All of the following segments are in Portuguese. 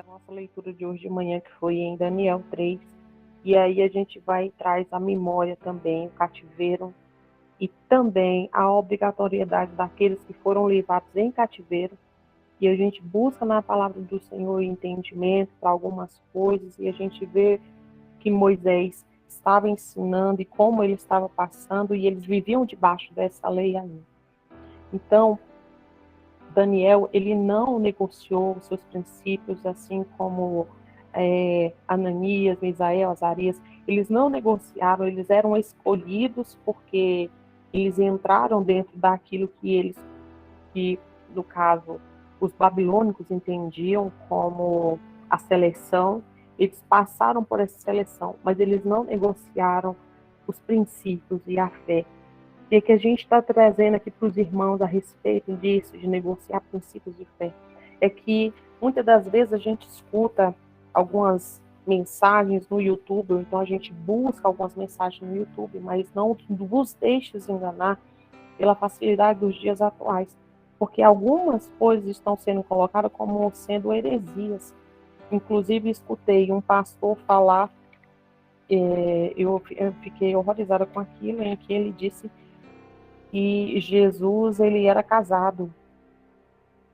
da nossa leitura de hoje de manhã, que foi em Daniel 3. E aí a gente vai e traz a memória também, o cativeiro, e também a obrigatoriedade daqueles que foram levados em cativeiro. E a gente busca na palavra do Senhor entendimento para algumas coisas, e a gente vê que Moisés estava ensinando e como ele estava passando, e eles viviam debaixo dessa lei ainda. Então, Daniel, ele não negociou os seus princípios, assim como Ananias, Misael, Azarias. Eles não negociaram, eles eram escolhidos porque eles entraram dentro daquilo que no caso, os babilônicos entendiam como a seleção. Eles passaram por essa seleção, mas eles não negociaram os princípios e a fé. E que a gente está trazendo aqui para os irmãos a respeito disso, de negociar princípios de fé, é que muitas das vezes a gente escuta algumas mensagens no YouTube, ou então a gente busca algumas mensagens no YouTube, mas não vos deixes enganar pela facilidade dos dias atuais, porque algumas coisas estão sendo colocadas como sendo heresias. Inclusive, escutei um pastor falar, eu fiquei horrorizada com aquilo, em que ele disse que Jesus ele era casado,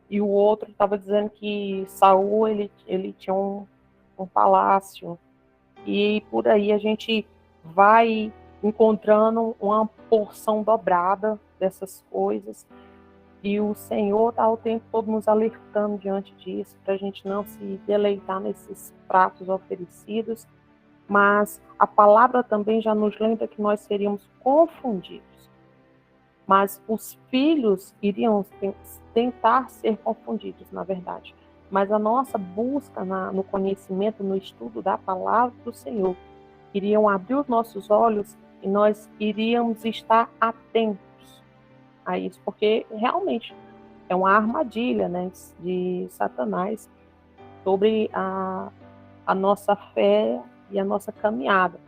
e o outro estava dizendo que Saul ele tinha um palácio, e por aí a gente vai encontrando uma porção dobrada dessas coisas, e o Senhor está o tempo todo nos alertando diante disso, para a gente não se deleitar nesses pratos oferecidos, mas a palavra também já nos lembra que nós seríamos confundidos. Mas os filhos iriam tentar ser confundidos, na verdade. Mas a nossa busca no conhecimento, no estudo da palavra do Senhor, iriam abrir os nossos olhos e nós iríamos estar atentos a isso, porque realmente é uma armadilha, né, de Satanás sobre a nossa fé e a nossa caminhada.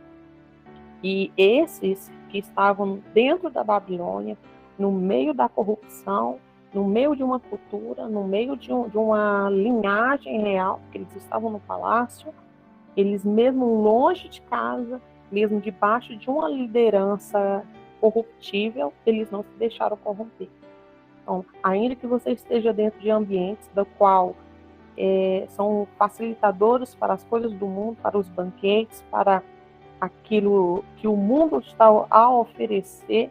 E esses que estavam dentro da Babilônia, no meio da corrupção, no meio de uma cultura, no meio de uma linhagem real, porque eles estavam no palácio, eles mesmo longe de casa, mesmo debaixo de uma liderança corruptível, eles não se deixaram corromper. Então, ainda que você esteja dentro de ambientes do qual são facilitadores para as coisas do mundo, para os banquetes, para aquilo que o mundo está a oferecer,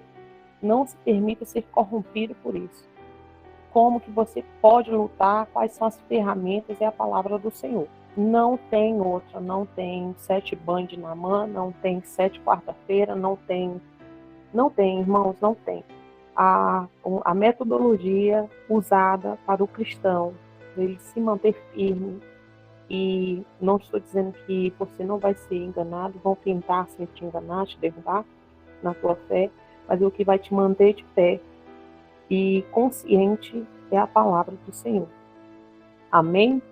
não se permita ser corrompido por isso. Como que você pode lutar, quais são as ferramentas, é a palavra do Senhor. Não tem outra, não tem 7 Band na mão, não tem 7 quarta-feira, não tem, irmãos, não tem. A metodologia usada para o cristão, ele se manter firme, e não estou dizendo que você não vai ser enganado, vão tentar te enganar, te derrubar na tua fé, mas o que vai te manter de pé e consciente é a palavra do Senhor. Amém?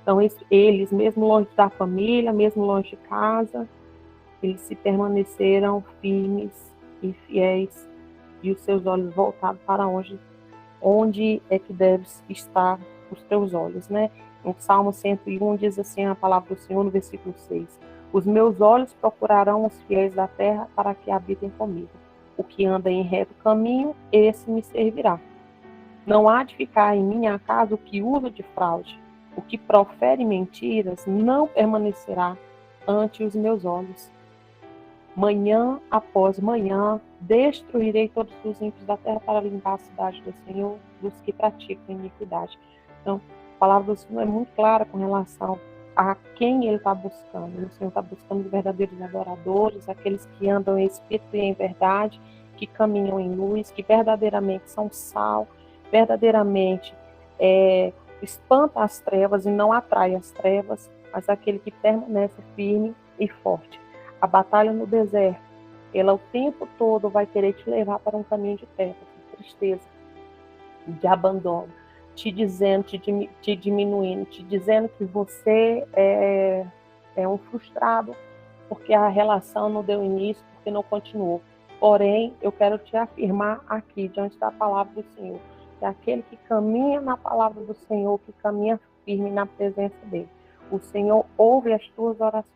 Então, eles, mesmo longe da família, mesmo longe de casa, eles se permaneceram firmes e fiéis, e os seus olhos voltados para onde é que deve estar os teus olhos, né? O Salmo 101 diz assim a palavra do Senhor no versículo 6. Os meus olhos procurarão os fiéis da terra para que habitem comigo. O que anda em reto caminho, esse me servirá. Não há de ficar em minha casa o que usa de fraude. O que profere mentiras não permanecerá ante os meus olhos. Manhã após manhã, destruirei todos os ímpios da terra para limpar a cidade do Senhor, dos que praticam iniquidade. Então, a palavra do Senhor é muito clara com relação a quem ele está buscando. O Senhor está buscando os verdadeiros adoradores, aqueles que andam em espírito e em verdade, que caminham em luz, que verdadeiramente são sal, verdadeiramente espanta as trevas e não atrai as trevas, mas aquele que permanece firme e forte. A batalha no deserto, ela o tempo todo vai querer te levar para um caminho de trevas, de tristeza, de abandono, te dizendo, te diminuindo, te dizendo que você é um frustrado, porque a relação não deu início, porque não continuou. Porém, eu quero te afirmar aqui, diante da palavra do Senhor, que aquele que caminha na palavra do Senhor, que caminha firme na presença dele. O Senhor ouve as tuas orações.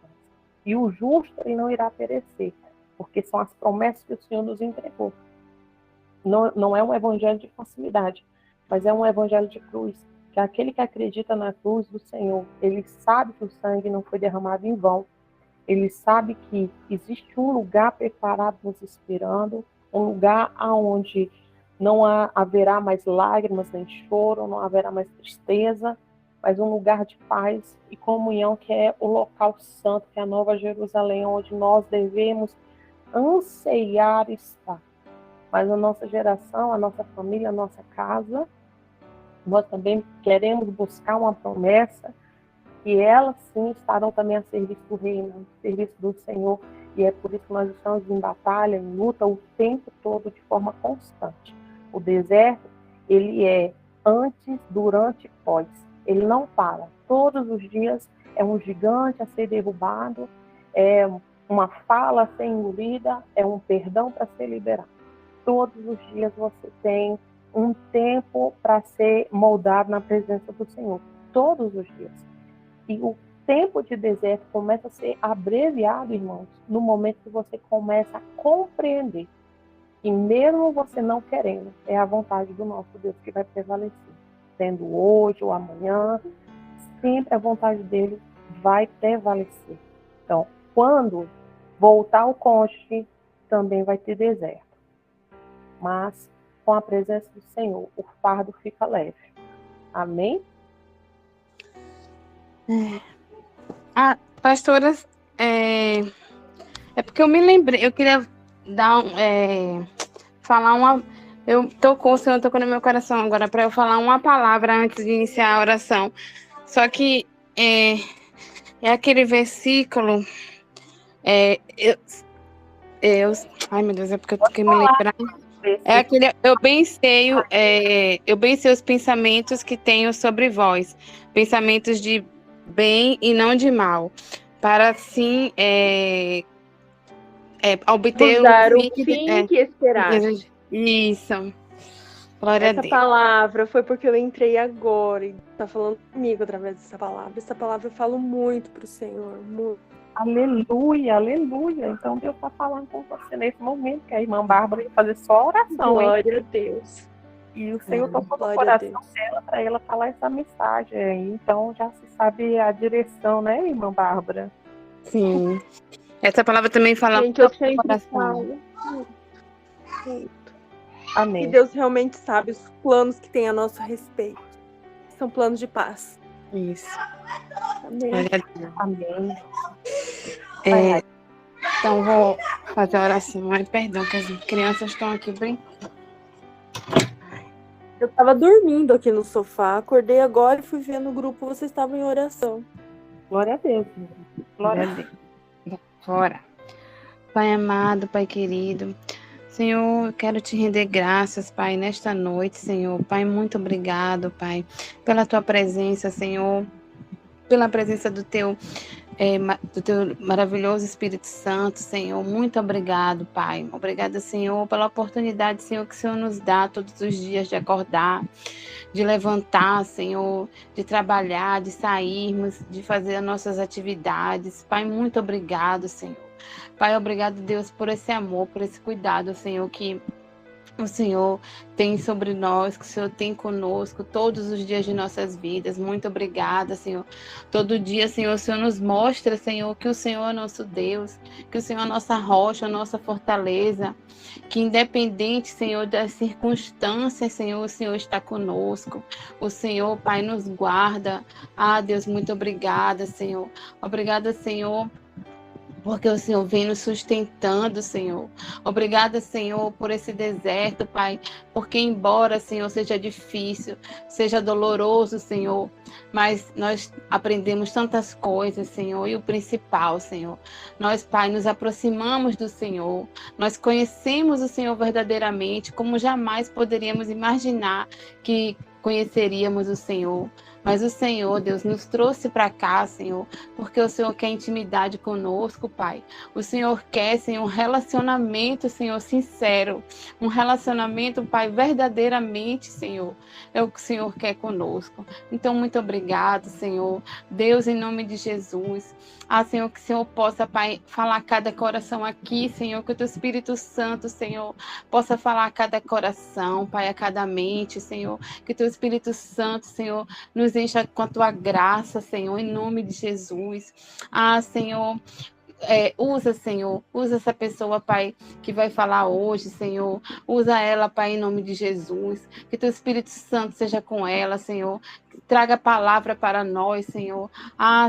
E o justo, ele não irá perecer, porque são as promessas que o Senhor nos entregou. Não é um evangelho de facilidade, mas é um evangelho de cruz. Que aquele que acredita na cruz do Senhor, ele sabe que o sangue não foi derramado em vão. Ele sabe que existe um lugar preparado nos esperando, um lugar onde não haverá mais lágrimas nem choro, não haverá mais tristeza, mas um lugar de paz e comunhão, que é o local santo, que é a Nova Jerusalém, onde nós devemos anseiar estar. Mas a nossa geração, a nossa família, a nossa casa, nós também queremos buscar uma promessa que elas sim estarão também a serviço do reino, a serviço do Senhor, e é por isso que nós estamos em batalha, em luta o tempo todo, de forma constante. O deserto, ele é antes, durante e pós. Ele não para. Todos os dias é um gigante a ser derrubado, é uma fala a ser engolida, é um perdão para ser liberado. Todos os dias você tem um tempo para ser moldado na presença do Senhor. Todos os dias. E o tempo de deserto começa a ser abreviado, irmãos, no momento que você começa a compreender que mesmo você não querendo, é a vontade do nosso Deus que vai prevalecer. Sendo hoje ou amanhã, sempre a vontade dele vai prevalecer. Então, quando voltar ao cônjuge, também vai ter deserto. Mas, com a presença do Senhor, o fardo fica leve. Amém? Pastoras, é porque eu me lembrei, eu queria dar falar uma. O Senhor tocou no meu coração agora para eu falar uma palavra antes de iniciar a oração. Só que é aquele versículo. Ai, meu Deus, é porque eu tenho que me lembrar. É aquele, eu bem sei os pensamentos que tenho sobre vós, pensamentos de bem e não de mal, para assim obter o fim que esperaste. Isso. Glória a Deus. Essa palavra foi porque eu entrei agora e está falando comigo através dessa palavra. Essa palavra eu falo muito para o Senhor, muito. Aleluia, aleluia. Então Deus está falando com você nesse momento, que a irmã Bárbara ia fazer só a oração. Glória a Deus. E o Senhor tocou no coração dela para ela falar essa mensagem aí. Então já se sabe a direção, né, irmã Bárbara? Sim. Essa palavra também fala muito no coração. Amém. E Deus realmente sabe os planos que tem a nosso respeito. São planos de paz. Isso. Amém. Amém. Então, vou fazer a oração. Ai, perdão, que as crianças estão aqui brincando. Eu estava dormindo aqui no sofá, acordei agora e fui ver no grupo, vocês estavam em oração. Glória a Deus. Glória a Deus. Fora. Pai amado, Pai querido, Senhor, eu quero te render graças, Pai, nesta noite, Senhor. Pai, muito obrigado, Pai, pela tua presença, Senhor, pela presença do teu maravilhoso Espírito Santo, Senhor. Muito obrigado, Pai. Obrigada, Senhor, pela oportunidade, Senhor, que o Senhor nos dá todos os dias de acordar, de levantar, Senhor, de trabalhar, de sairmos, de fazer as nossas atividades. Pai, muito obrigado, Senhor. Pai, obrigado, Deus, por esse amor, por esse cuidado, Senhor, que o Senhor tem sobre nós, que o Senhor tem conosco todos os dias de nossas vidas. Muito obrigada, Senhor. Todo dia, Senhor, o Senhor nos mostra, Senhor, que o Senhor é nosso Deus, que o Senhor é nossa rocha, nossa fortaleza, que independente, Senhor, das circunstâncias, Senhor, o Senhor está conosco. O Senhor, Pai, nos guarda. Ah, Deus, muito obrigada, Senhor. Obrigada, Senhor, porque o Senhor vem nos sustentando, Senhor. Obrigada, Senhor, por esse deserto, Pai, porque embora, Senhor, seja difícil, seja doloroso, Senhor, mas nós aprendemos tantas coisas, Senhor, e o principal, Senhor, nós, Pai, nos aproximamos do Senhor, nós conhecemos o Senhor verdadeiramente, como jamais poderíamos imaginar que conheceríamos o Senhor. Mas o Senhor, Deus, nos trouxe para cá, Senhor, porque o Senhor quer intimidade conosco, Pai. O Senhor quer, Senhor, um relacionamento, Senhor, sincero. Um relacionamento, Pai, verdadeiramente, Senhor. É o que o Senhor quer conosco. Então, muito obrigado, Senhor. Deus, em nome de Jesus. Senhor, que o Senhor possa, Pai, falar a cada coração aqui, Senhor. Que o Teu Espírito Santo, Senhor, possa falar a cada coração, Pai, a cada mente, Senhor. Que o Teu Espírito Santo, Senhor, nos encha com a Tua graça, Senhor, em nome de Jesus. Senhor, usa, Senhor, usa essa pessoa, Pai, que vai falar hoje, Senhor. Usa ela, Pai, em nome de Jesus. Que Teu Espírito Santo seja com ela, Senhor. Traga a palavra para nós, Senhor.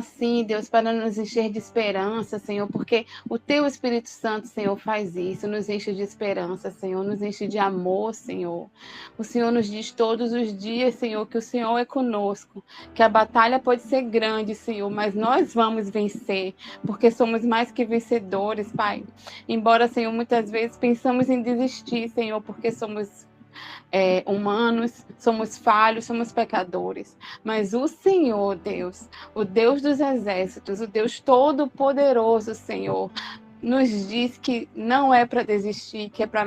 Sim, Deus, para nos encher de esperança, Senhor, porque o Teu Espírito Santo, Senhor, faz isso, nos enche de esperança, Senhor, nos enche de amor, Senhor. O Senhor nos diz todos os dias, Senhor, que o Senhor é conosco, que a batalha pode ser grande, Senhor, mas nós vamos vencer, porque somos mais que vencedores, Pai. Embora, Senhor, muitas vezes pensamos em desistir, Senhor, porque somos humanos, somos falhos, somos pecadores. Mas o Senhor, Deus, o Deus dos exércitos, o Deus todo-poderoso, Senhor, nos diz que não é para desistir, que é para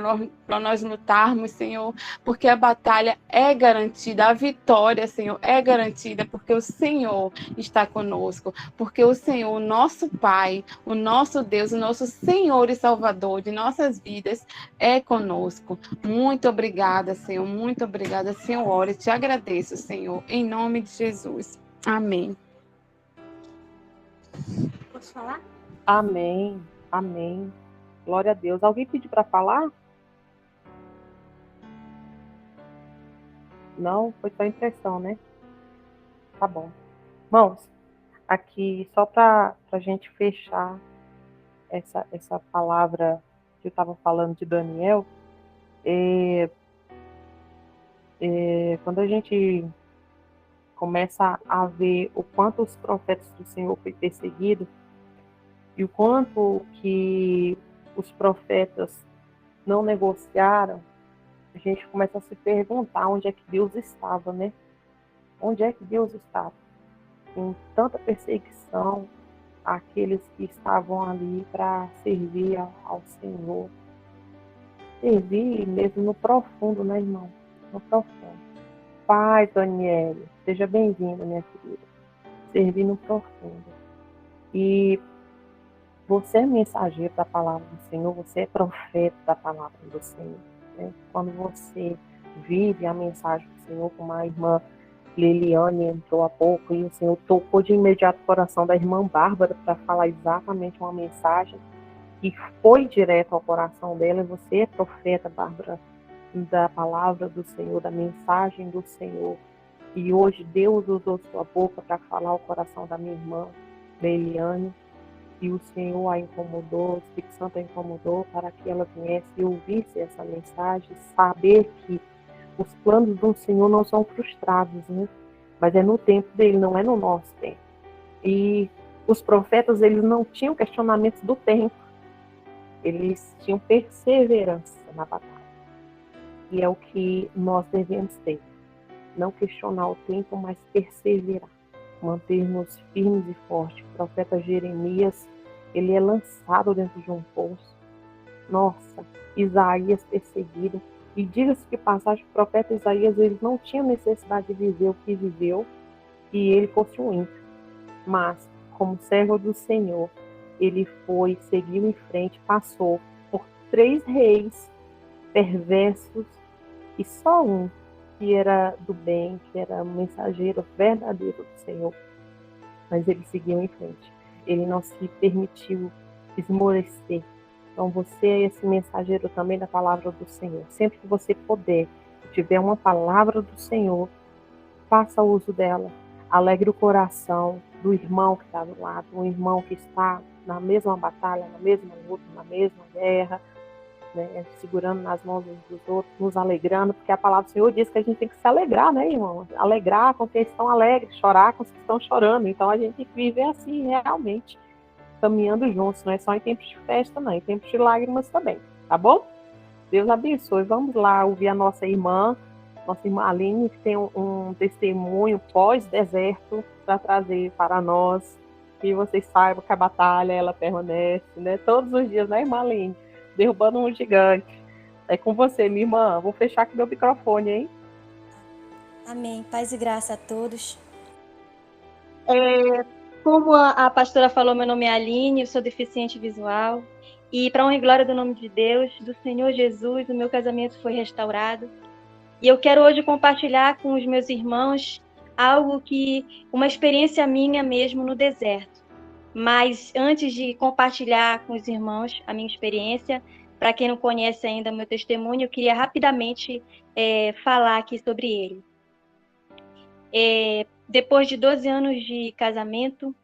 nós lutarmos, Senhor, porque a batalha é garantida, a vitória, Senhor, é garantida, porque o Senhor está conosco, porque o Senhor, o nosso Pai, o nosso Deus, o nosso Senhor e Salvador de nossas vidas é conosco. Muito obrigada, Senhor, muito obrigada, Senhor, e te agradeço, Senhor, em nome de Jesus. Amém. Posso falar? Amém. Amém. Glória a Deus. Alguém pediu para falar? Não? Foi só impressão, né? Tá bom. Irmãos, aqui só para a gente fechar essa palavra que eu estava falando de Daniel, quando a gente começa a ver o quanto os profetas do Senhor foi perseguido, e o quanto que os profetas não negociaram, a gente começa a se perguntar onde é que Deus estava, né? Onde é que Deus estava? Com tanta perseguição àqueles que estavam ali para servir ao Senhor. Servir mesmo no profundo, né, irmão? No profundo. Pai, Daniele, seja bem-vinda, minha querida. Servir no profundo. E você é mensageiro da palavra do Senhor, você é profeta da palavra do Senhor. Né? Quando você vive a mensagem do Senhor, como a irmã Liliane entrou há pouco, e o Senhor tocou de imediato o coração da irmã Bárbara para falar exatamente uma mensagem que foi direto ao coração dela. Você é profeta, Bárbara, da palavra do Senhor, da mensagem do Senhor. E hoje Deus usou sua boca para falar ao coração da minha irmã Liliane. E o Senhor a incomodou, o Espírito Santo a incomodou para que ela viesse e ouvisse essa mensagem, saber que os planos do Senhor não são frustrados, né? Mas é no tempo dele, não é no nosso tempo. E os profetas, eles não tinham questionamentos do tempo, eles tinham perseverança na batalha. E é o que nós devemos ter. Não questionar o tempo, mas perseverar. Mantermos firmes e fortes. O profeta Jeremias, ele é lançado dentro de um poço. Nossa, Isaías perseguido. E diga-se que passagem, o profeta Isaías, ele não tinha necessidade de viver o que viveu, e ele fosse um ímpio. Mas, como servo do Senhor, ele foi, seguiu em frente, passou por 3 reis perversos, e só um que era do bem, que era um mensageiro verdadeiro do Senhor. Mas ele seguiu em frente. Ele não se permitiu esmorecer. Então você é esse mensageiro também da palavra do Senhor. Sempre que você puder, tiver uma palavra do Senhor, faça uso dela. Alegre o coração do irmão que está do lado, um irmão que está na mesma batalha, na mesma luta, na mesma guerra, né, segurando nas mãos uns dos outros, nos alegrando, porque a palavra do Senhor diz que a gente tem que se alegrar, né, irmão? Alegrar com quem estão alegres, chorar com os que estão chorando. Então a gente tem que viver assim, realmente, caminhando juntos, não é só em tempos de festa, não, em tempos de lágrimas também, tá bom? Deus abençoe. Vamos lá ouvir a nossa irmã nossa irmã Aline, que tem um testemunho pós-deserto para trazer para nós. Que vocês saibam que a batalha, ela permanece, né? Todos os dias, né, irmã Aline? Derrubando um gigante. É com você, minha irmã. Vou fechar aqui meu microfone, hein? Amém. Paz e graça a todos. Como a pastora falou, meu nome é Aline, eu sou deficiente visual. E para honra e glória do nome de Deus, do Senhor Jesus, o meu casamento foi restaurado. E eu quero hoje compartilhar com os meus irmãos uma experiência minha mesmo no deserto. Mas antes de compartilhar com os irmãos a minha experiência, para quem não conhece ainda meu testemunho, eu queria rapidamente falar aqui sobre ele. Depois de 12 anos de casamento,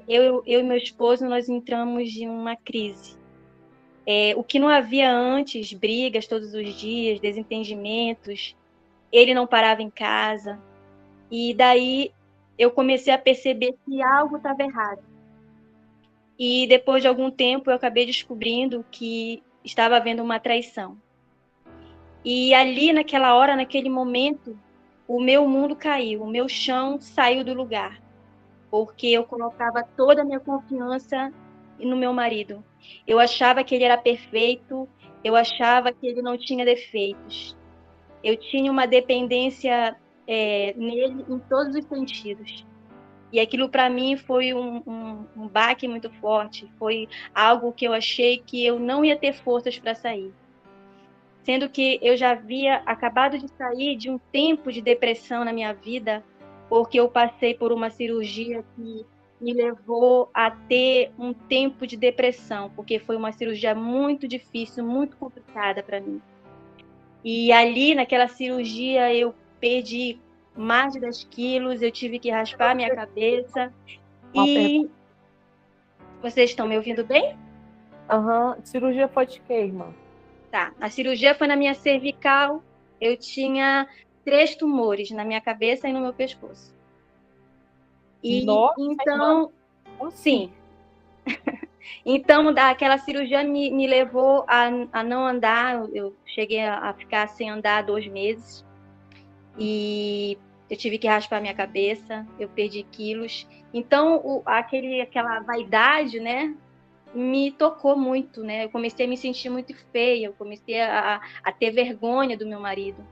eu e meu esposo, nós entramos em uma crise. O que não havia antes, brigas todos os dias, desentendimentos, ele não parava em casa. E daí eu comecei a perceber que algo estava errado. E depois de algum tempo eu acabei descobrindo que estava havendo uma traição. E ali, naquela hora, naquele momento, o meu mundo caiu, o meu chão saiu do lugar. Porque eu colocava toda a minha confiança no meu marido. Eu achava que ele era perfeito, eu achava que ele não tinha defeitos. Eu tinha uma dependência nele em todos os sentidos. E aquilo para mim foi um baque muito forte, foi algo que eu achei que eu não ia ter forças para sair. Sendo que eu já havia acabado de sair de um tempo de depressão na minha vida, porque eu passei por uma cirurgia que me levou a ter um tempo de depressão, porque foi uma cirurgia muito difícil, muito complicada para mim. E ali, naquela cirurgia, eu perdi mais de 10 quilos, eu tive que raspar minha cabeça. E vocês estão me ouvindo bem? Cirurgia foi de quê, irmã? Tá, a cirurgia foi na minha cervical, eu tinha 3 tumores na minha cabeça e no meu pescoço. E Nossa, então, irmã. sim. Então, aquela cirurgia me levou a não andar, eu cheguei a ficar sem andar 2 meses. E eu tive que raspar minha cabeça, eu perdi quilos. Então, aquela vaidade, né, me tocou muito, né? Eu comecei a me sentir muito feia, eu comecei a ter vergonha do meu marido.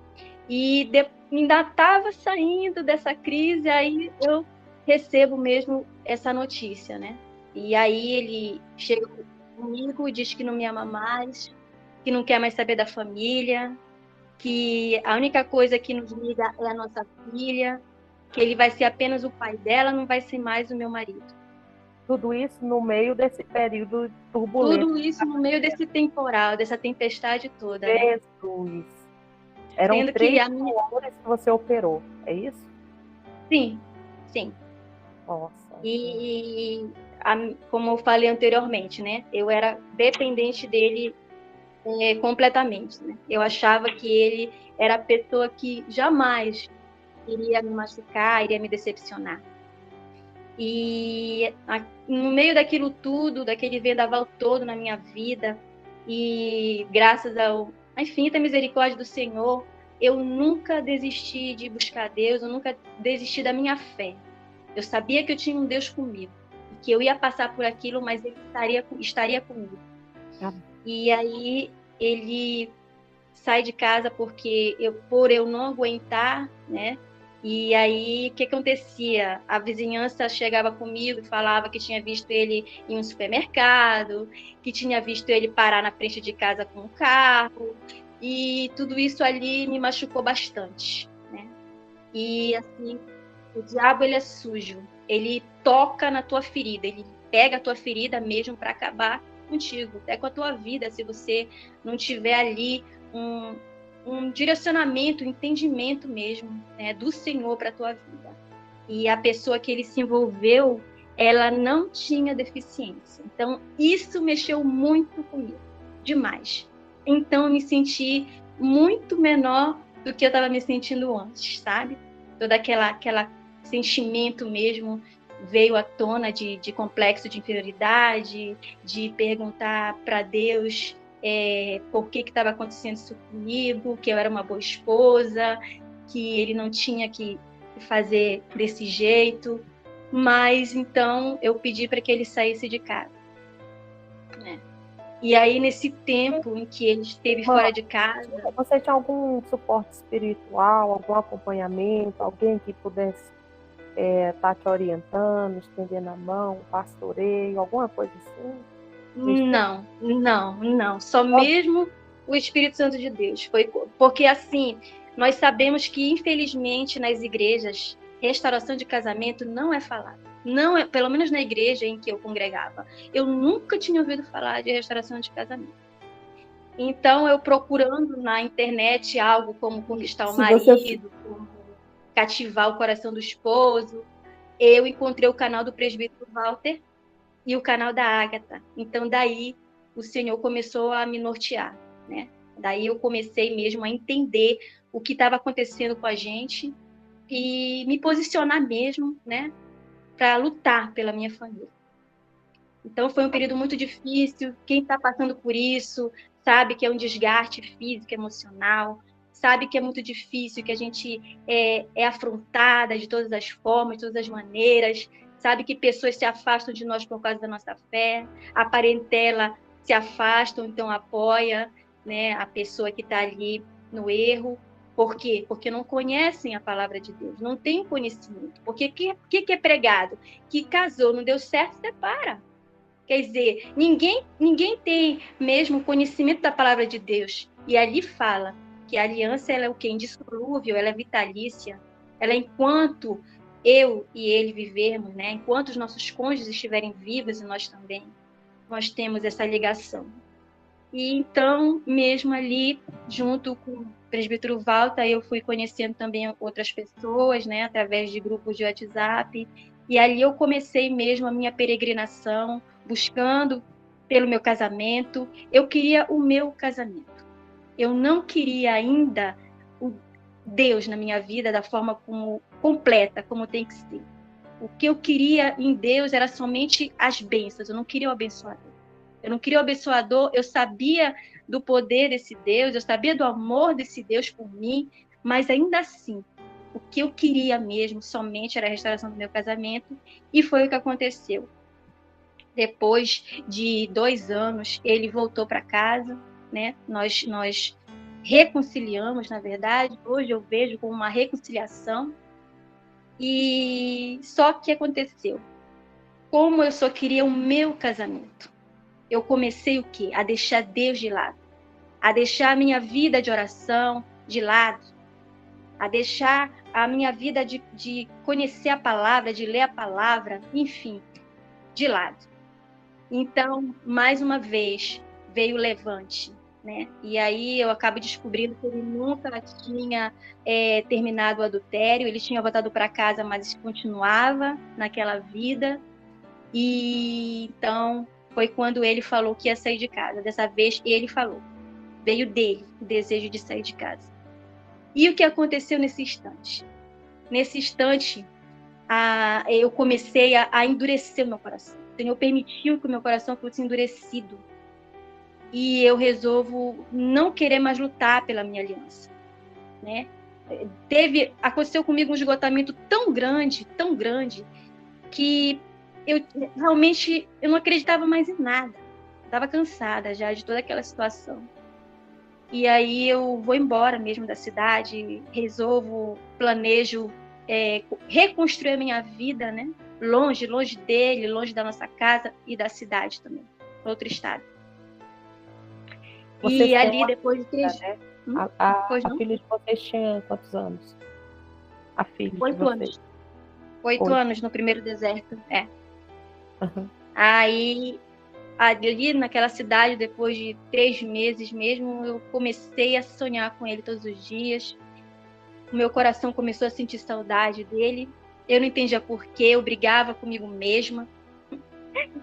E ainda estava saindo dessa crise, aí eu recebo mesmo essa notícia, né? E aí ele chega comigo e diz que não me ama mais, que não quer mais saber da família, que a única coisa que nos liga é a nossa filha, que ele vai ser apenas o pai dela, não vai ser mais o meu marido. Tudo isso no meio desse período turbulento. Tudo isso no meio desse temporal, dessa tempestade toda. Né? Jesus! Eram Sendo 3 tumores que você operou, é isso? Sim, sim. Nossa. Como eu falei anteriormente, né? Eu era dependente dele completamente. Né? Eu achava que ele era a pessoa que jamais iria me machucar, iria me decepcionar. E no meio daquilo tudo, daquele vendaval todo na minha vida, e graças à infinita misericórdia do Senhor, eu nunca desisti de buscar Deus, eu nunca desisti da minha fé. Eu sabia que eu tinha um Deus comigo, que eu ia passar por aquilo, mas Ele estaria comigo. E aí ele sai de casa porque por eu não aguentar, né? E aí, o que acontecia? A vizinhança chegava comigo e falava que tinha visto ele em um supermercado, que tinha visto ele parar na frente de casa com um carro, e tudo isso ali me machucou bastante, né? E, assim, o diabo, ele é sujo, ele toca na tua ferida, ele pega a tua ferida mesmo para acabar contigo, até com a tua vida, se você não tiver ali um direcionamento, um entendimento mesmo, né, do Senhor para a tua vida. E a pessoa que ele se envolveu, ela não tinha deficiência. Então, isso mexeu muito comigo, demais. Então, eu me senti muito menor do que eu estava me sentindo antes, sabe? Todo aquela sentimento mesmo veio à tona de complexo de inferioridade, de perguntar para Deus por que estava acontecendo isso comigo, que eu era uma boa esposa, que ele não tinha que fazer desse jeito. Mas então eu pedi para que ele saísse de casa, né? E aí, nesse tempo em que ele esteve fora de casa... Você tinha algum suporte espiritual, algum acompanhamento, alguém que pudesse estar te orientando, estendendo a mão, pastoreio, alguma coisa assim? Não. Só mesmo o Espírito Santo de Deus. Porque, assim, nós sabemos que, infelizmente, nas igrejas, restauração de casamento não é falada. Não é, pelo menos na igreja em que eu congregava. Eu nunca tinha ouvido falar de restauração de casamento. Então, eu procurando na internet algo como conquistar o marido, como cativar o coração do esposo, eu encontrei o canal do presbítero Walter e o canal da Ágata. Então, daí, o Senhor começou a me nortear, né? Daí eu comecei mesmo a entender o que estava acontecendo com a gente e me posicionar mesmo, né? Para lutar pela minha família. Então, foi um período muito difícil. Quem está passando por isso sabe que é um desgaste físico, emocional, sabe que é muito difícil, que a gente é afrontada de todas as formas, de todas as maneiras, sabe que pessoas se afastam de nós por causa da nossa fé, a parentela se afasta, então apoia, né, a pessoa que está ali no erro. Por quê? Porque não conhecem a palavra de Deus, não têm conhecimento. Porque o que é pregado? Que casou, não deu certo, separa. Quer dizer, ninguém tem mesmo conhecimento da palavra de Deus. E ali fala que a aliança ela é o quê? Indissolúvel, ela é vitalícia. Ela, enquanto eu e ele vivermos, né? Enquanto os nossos cônjuges estiverem vivos e nós também, nós temos essa ligação. E então, mesmo ali, junto com o presbítero Walter, eu fui conhecendo também outras pessoas, né? Através de grupos de WhatsApp. E ali eu comecei mesmo a minha peregrinação, buscando pelo meu casamento. Eu queria o meu casamento. Eu não queria ainda o Deus na minha vida da forma como completa, como tem que ser. O que eu queria em Deus era somente as bênçãos. Eu não queria o abençoador. Eu não queria o abençoador. Eu sabia do poder desse Deus, eu sabia do amor desse Deus por mim, mas ainda assim, o que eu queria mesmo somente era a restauração do meu casamento, e foi o que aconteceu. Depois de 2 anos, ele voltou para casa, né? Nós reconciliamos, na verdade. Hoje eu vejo como uma reconciliação. E só que aconteceu. Como eu só queria o meu casamento, eu comecei o quê? A deixar Deus de lado. A deixar a minha vida de oração de lado. A deixar a minha vida de conhecer a palavra, de ler a palavra, enfim, de lado. Então, mais uma vez, veio o levante, né? E aí eu acabo descobrindo que ele nunca tinha terminado o adultério, ele tinha voltado para casa, mas continuava naquela vida. E então, foi quando ele falou que ia sair de casa. Dessa vez, ele falou. Veio dele o desejo de sair de casa. E o que aconteceu nesse instante? Nesse instante, eu comecei a endurecer o meu coração. O Senhor permitiu que o meu coração fosse endurecido. E eu resolvo não querer mais lutar pela minha aliança, né? Aconteceu comigo um esgotamento tão grande, que eu realmente não acreditava mais em nada. Estava cansada já de toda aquela situação. E aí eu vou embora mesmo da cidade, planejo reconstruir a minha vida, né? Longe dele, longe da nossa casa e da cidade também, outro estado. Vocês e ali, depois de 3... né? A filha de vocês tinha quantos anos? A filha 8 de vocês. anos. 8 anos no primeiro deserto, Uhum. Aí, ali naquela cidade, depois de 3 meses mesmo, eu comecei a sonhar com ele todos os dias. O meu coração começou a sentir saudade dele. Eu não entendia por quê, eu brigava comigo mesma.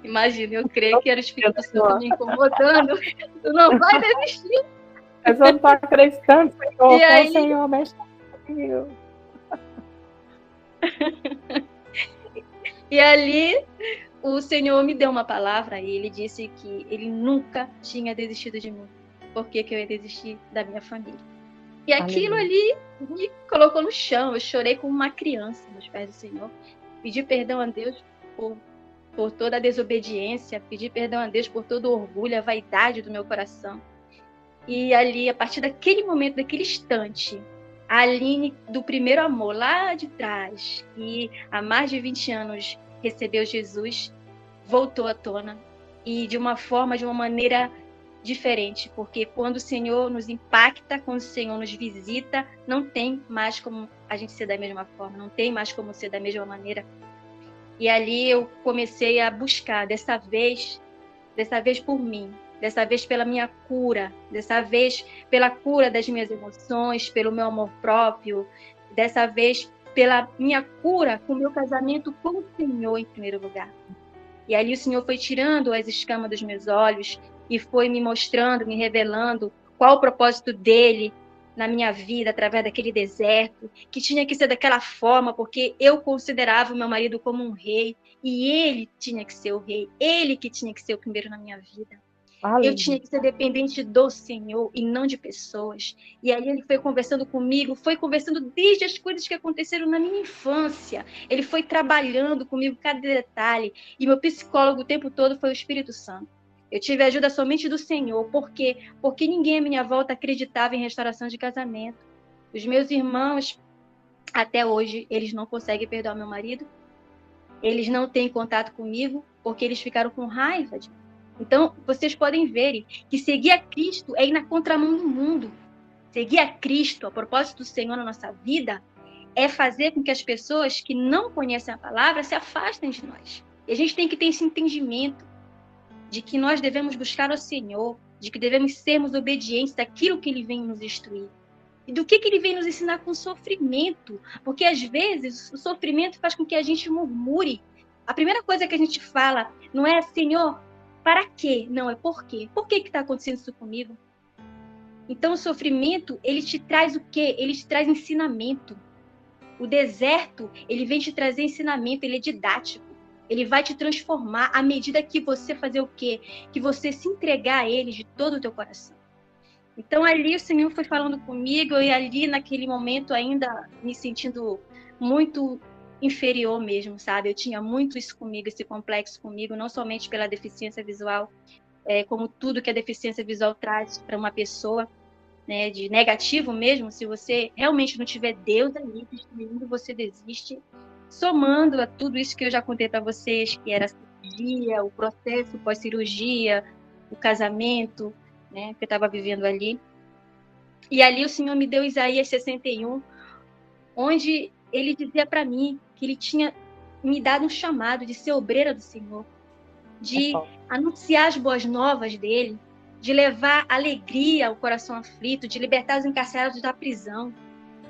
Imagina, eu creio que era o Espírito Santo me incomodando. Tu não vai desistir. Mas eu não estou acreditando, Senhor. E aí... O Senhor mexe comigo. E ali, o Senhor me deu uma palavra e ele disse que ele nunca tinha desistido de mim. Por que eu ia desistir da minha família? E aquilo ali me colocou no chão. Eu chorei como uma criança nos pés do Senhor. Pedi perdão a Deus por toda a desobediência. Pedi perdão a Deus por todo o orgulho, a vaidade do meu coração. E ali, a partir daquele momento, daquele instante, a Aline do primeiro amor, lá de trás, que há mais de 20 anos recebeu Jesus, voltou à tona. E de uma maneira diferente, porque quando o Senhor nos impacta, quando o Senhor nos visita, não tem mais como a gente ser da mesma forma, não tem mais como ser da mesma maneira. E ali eu comecei a buscar, dessa vez por mim, dessa vez pela minha cura, dessa vez pela cura das minhas emoções, pelo meu amor próprio, dessa vez pela minha cura com o meu casamento com o Senhor em primeiro lugar. E ali o Senhor foi tirando as escamas dos meus olhos e foi me mostrando, me revelando qual o propósito dele na minha vida, através daquele deserto, que tinha que ser daquela forma, porque eu considerava o meu marido como um rei, e ele tinha que ser o rei, ele que tinha que ser o primeiro na minha vida. Eu tinha que ser dependente do Senhor e não de pessoas. E aí ele foi conversando comigo, foi conversando desde as coisas que aconteceram na minha infância. Ele foi trabalhando comigo cada detalhe. E meu psicólogo o tempo todo foi o Espírito Santo. Eu tive a ajuda somente do Senhor. Por quê? Porque ninguém à minha volta acreditava em restauração de casamento. Os meus irmãos, até hoje, eles não conseguem perdoar meu marido. Eles não têm contato comigo porque eles ficaram com raiva de mim. Então, vocês podem ver que seguir a Cristo é ir na contramão do mundo. Seguir a Cristo, a propósito do Senhor na nossa vida, é fazer com que as pessoas que não conhecem a palavra se afastem de nós. E a gente tem que ter esse entendimento de que nós devemos buscar o Senhor, de que devemos sermos obedientes daquilo que Ele vem nos instruir. E do que Ele vem nos ensinar com sofrimento. Porque, às vezes, o sofrimento faz com que a gente murmure. A primeira coisa que a gente fala não é, Senhor, para quê? Não, é por quê? Por que está acontecendo isso comigo? Então, o sofrimento, ele te traz o quê? Ele te traz ensinamento. O deserto, ele vem te trazer ensinamento, ele é didático. Ele vai te transformar à medida que você fazer o quê? Que você se entregar a ele de todo o teu coração. Então, ali o Senhor foi falando comigo, e ali, naquele momento, ainda me sentindo muito inferior mesmo, sabe? Eu tinha muito isso comigo, esse complexo comigo, não somente pela deficiência visual, como tudo que a deficiência visual traz para uma pessoa, né, de negativo mesmo. Se você realmente não tiver Deus ali destruindo, você desiste. Somando a tudo isso que eu já contei para vocês, que era a cirurgia, o processo pós-cirurgia, o casamento, né, que eu estava vivendo ali. E ali o Senhor me deu Isaías 61, onde ele dizia para mim que ele tinha me dado um chamado de ser obreira do Senhor, de anunciar as boas novas dele, de levar alegria ao coração aflito, de libertar os encarcerados da prisão,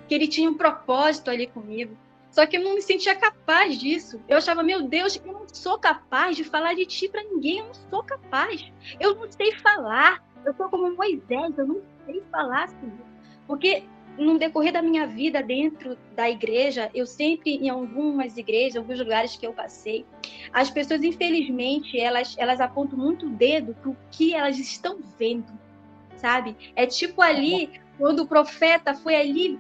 que ele tinha um propósito ali comigo. Só que eu não me sentia capaz disso. Eu achava, meu Deus, eu não sou capaz de falar de ti para ninguém, eu não sou capaz. Eu não sei falar. Eu sou como Moisés, eu não sei falar, Senhor. Porque no decorrer da minha vida dentro da igreja, eu sempre, em algumas igrejas, alguns lugares que eu passei, as pessoas, infelizmente, elas apontam muito o dedo para o que elas estão vendo, sabe? É tipo ali, quando o profeta foi ali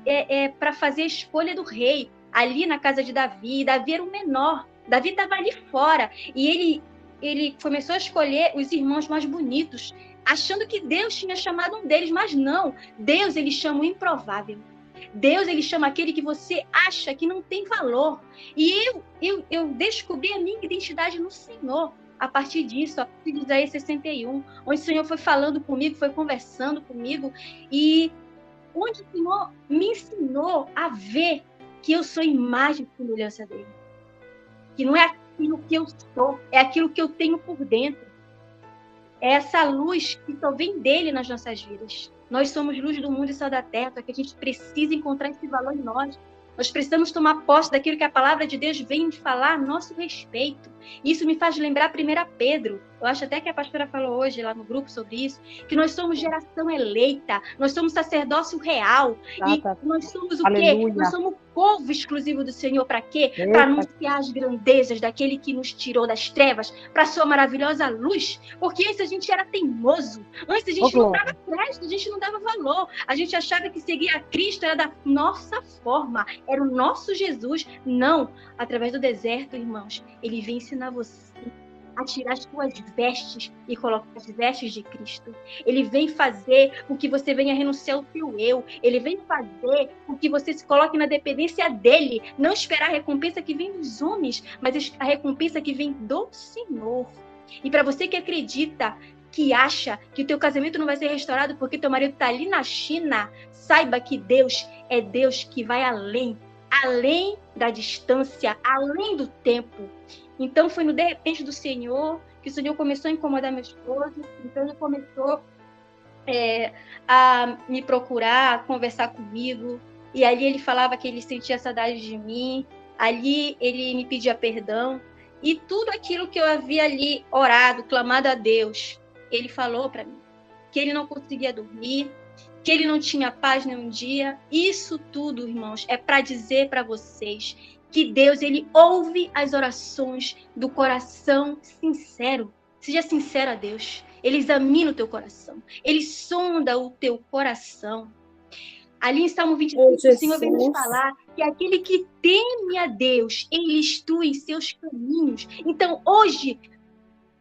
para fazer a escolha do rei, ali na casa de Davi. Davi era o menor, Davi estava ali fora, e ele começou a escolher os irmãos mais bonitos, achando que Deus tinha chamado um deles, mas não. Deus, ele chama o improvável. Deus, ele chama aquele que você acha que não tem valor. E eu descobri a minha identidade no Senhor a partir disso, a partir de Isaías 61, onde o Senhor foi falando comigo, foi conversando comigo, e onde o Senhor me ensinou a ver que eu sou imagem e semelhança dele. Que não é aquilo que eu sou, é aquilo que eu tenho por dentro. É essa luz que só vem dele nas nossas vidas. Nós somos luz do mundo e sal da terra, só que a gente precisa encontrar esse valor em nós. Nós precisamos tomar posse daquilo que a palavra de Deus vem falar a nosso respeito. Isso me faz lembrar 1 Pedro. Eu acho até que a pastora falou hoje lá no grupo sobre isso, que nós somos geração eleita, nós somos sacerdócio real, e nós somos o quê? Nós somos povo exclusivo do Senhor. Para quê? Para anunciar as grandezas daquele que nos tirou das trevas para a sua maravilhosa luz. Porque antes a gente era teimoso, antes a gente não dava crédito, a gente não dava valor, a gente achava que seguir a Cristo era da nossa forma, era o nosso Jesus. Não, através do deserto, irmãos, ele vem ensinar você a tirar as suas vestes e colocar as vestes de Cristo. Ele vem fazer com que você venha renunciar ao teu eu. Ele vem fazer com que você se coloque na dependência dele. Não esperar a recompensa que vem dos homens, mas a recompensa que vem do Senhor. E para você que acredita, que acha que o teu casamento não vai ser restaurado porque teu marido está ali na China, saiba que Deus é Deus que vai além da distância, além do tempo. Então foi no de repente do Senhor que o Senhor começou a incomodar meu esposo. Então ele começou a me procurar, a conversar comigo. E ali ele falava que ele sentia saudade de mim. Ali ele me pedia perdão. E tudo aquilo que eu havia ali orado, clamado a Deus, ele falou para mim. Que ele não conseguia dormir, que ele não tinha paz nenhum dia. Isso tudo, irmãos, é para dizer para vocês que Deus, ele ouve as orações do coração sincero. Seja sincero a Deus. Ele examina o teu coração. Ele sonda o teu coração. Ali em Salmo 25, o Senhor vem nos falar que aquele que teme a Deus, ele instrui em seus caminhos. Então, hoje,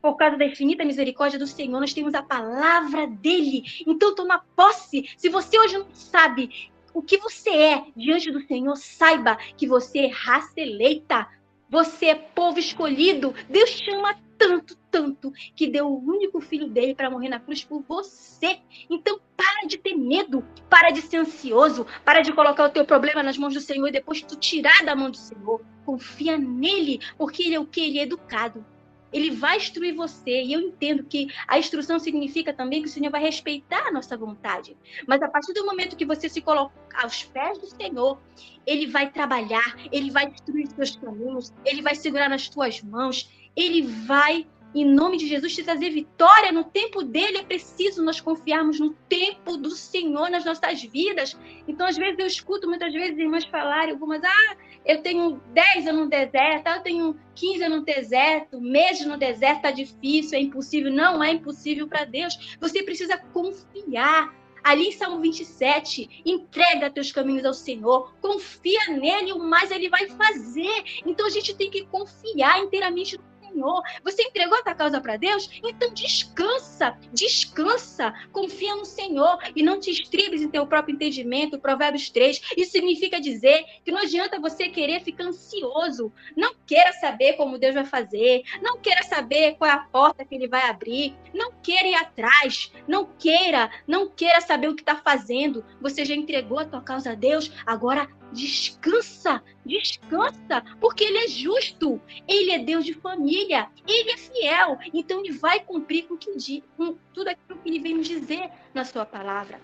por causa da infinita misericórdia do Senhor, nós temos a palavra dele. Então, toma posse. Se você hoje não sabe o que você é diante do Senhor, saiba que você é raça eleita. Você é povo escolhido. Deus te ama tanto, que deu o único filho dele para morrer na cruz por você. Então, para de ter medo, para de ser ansioso, para de colocar o teu problema nas mãos do Senhor e depois tu tirar da mão do Senhor. Confia nele, porque ele é o que? Ele é educado. Ele vai instruir você, e eu entendo que a instrução significa também que o Senhor vai respeitar a nossa vontade. Mas a partir do momento que você se coloca aos pés do Senhor, ele vai trabalhar, ele vai instruir os teus caminhos, ele vai segurar nas tuas mãos, ele vai, em nome de Jesus, te trazer vitória. No tempo dele é preciso nós confiarmos no tempo do Senhor nas nossas vidas. Então, às vezes, eu escuto muitas vezes irmãs falarem algumas, eu tenho 10 anos no deserto, eu tenho 15 anos no deserto, meses no deserto, tá difícil, é impossível. Não é impossível para Deus. Você precisa confiar. Ali em Salmo 27, entrega teus caminhos ao Senhor, confia nele, o mais ele vai fazer. Então a gente tem que confiar inteiramente no Senhor. Você entregou a tua causa para Deus? Então descansa, confia no Senhor e não te estribes em teu próprio entendimento. Provérbios 3, isso significa dizer que não adianta você querer ficar ansioso, não queira saber como Deus vai fazer, não queira saber qual é a porta que ele vai abrir, não queira ir atrás, não queira saber o que está fazendo. Você já entregou a tua causa a Deus, agora descansa, porque ele é justo, ele é Deus de família, ele é fiel, então ele vai cumprir com tudo aquilo que ele vem nos dizer na sua palavra.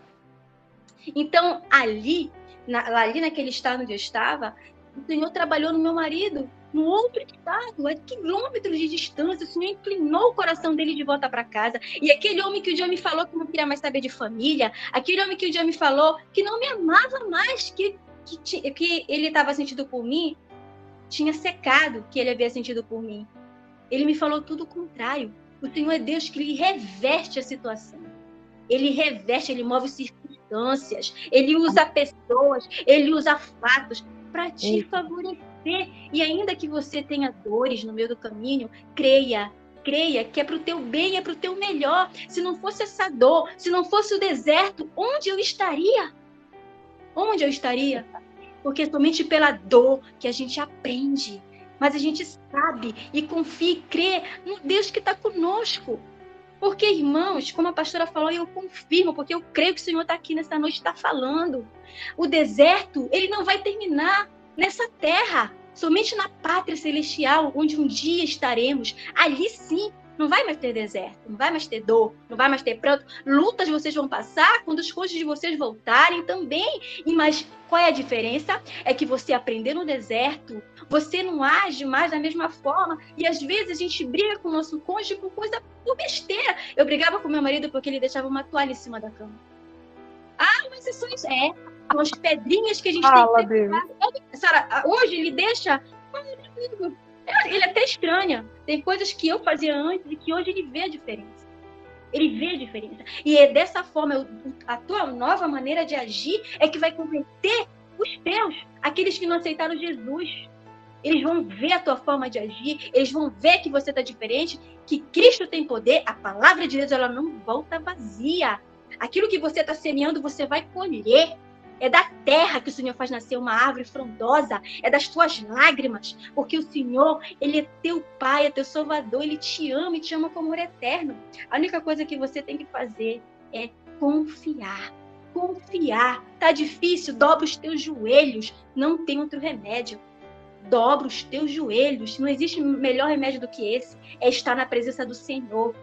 Então, ali naquele estado onde eu estava, o Senhor trabalhou no meu marido, no outro estado, a quilômetros de distância. O Senhor inclinou o coração dele de volta para casa. E aquele homem que um dia me falou que não queria mais saber de família, aquele homem que um dia me falou que não me amava mais, que ele estava sentindo por mim, tinha secado que ele havia sentido por mim. Ele me falou tudo o contrário. O Senhor é Deus que ele reverte a situação. Ele reverte, ele move circunstâncias, ele usa pessoas, ele usa fatos para te favorecer. E ainda que você tenha dores no meio do caminho, creia que é para o teu bem, é para o teu melhor. Se não fosse essa dor, se não fosse o deserto, onde eu estaria? Onde eu estaria? Porque é somente pela dor que a gente aprende. Mas a gente sabe e confia e crê no Deus que está conosco. Porque, irmãos, como a pastora falou, eu confirmo, porque eu creio que o Senhor está aqui nessa noite, está falando. O deserto, ele não vai terminar nessa terra, somente na pátria celestial, onde um dia estaremos. Ali sim, não vai mais ter deserto, não vai mais ter dor, não vai mais ter pranto. Lutas vocês vão passar quando os cônjuges de vocês voltarem também. Mas qual é a diferença? É que você aprender no deserto, Você não age mais da mesma forma. E às vezes a gente briga com o nosso cônjuge por besteira. Eu brigava com meu marido porque ele deixava uma toalha em cima da cama. Mas isso são as pedrinhas que a gente tem que pegar. Sara, hoje ele deixa... Ele até estranha. Tem coisas que eu fazia antes e que hoje ele vê a diferença. Ele vê a diferença. E é dessa forma, a tua nova maneira de agir é que vai converter os teus, aqueles que não aceitaram Jesus. Eles vão ver a tua forma de agir, eles vão ver que você está diferente, que Cristo tem poder, a palavra de Deus ela não volta vazia. Aquilo que você está semeando, você vai colher. É da terra que o Senhor faz nascer uma árvore frondosa, é das tuas lágrimas, porque o Senhor, Ele é teu Pai, é teu Salvador, Ele te ama e te ama como amor eterno. A única coisa que você tem que fazer é confiar. Confiar. Tá difícil? Dobra os teus joelhos, não tem outro remédio. Dobra os teus joelhos. Não existe melhor remédio do que esse. É estar na presença do Senhor.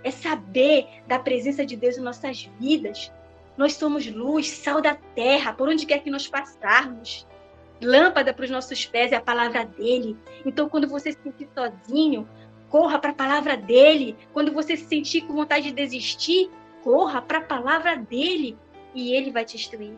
É saber da presença de Deus em nossas vidas. Nós somos luz, sal da terra, por onde quer que nós passarmos. Lâmpada para os nossos pés é a palavra dele. Então, quando você se sentir sozinho, corra para a palavra dele. Quando você se sentir com vontade de desistir, corra para a palavra dele. E ele vai te instruir.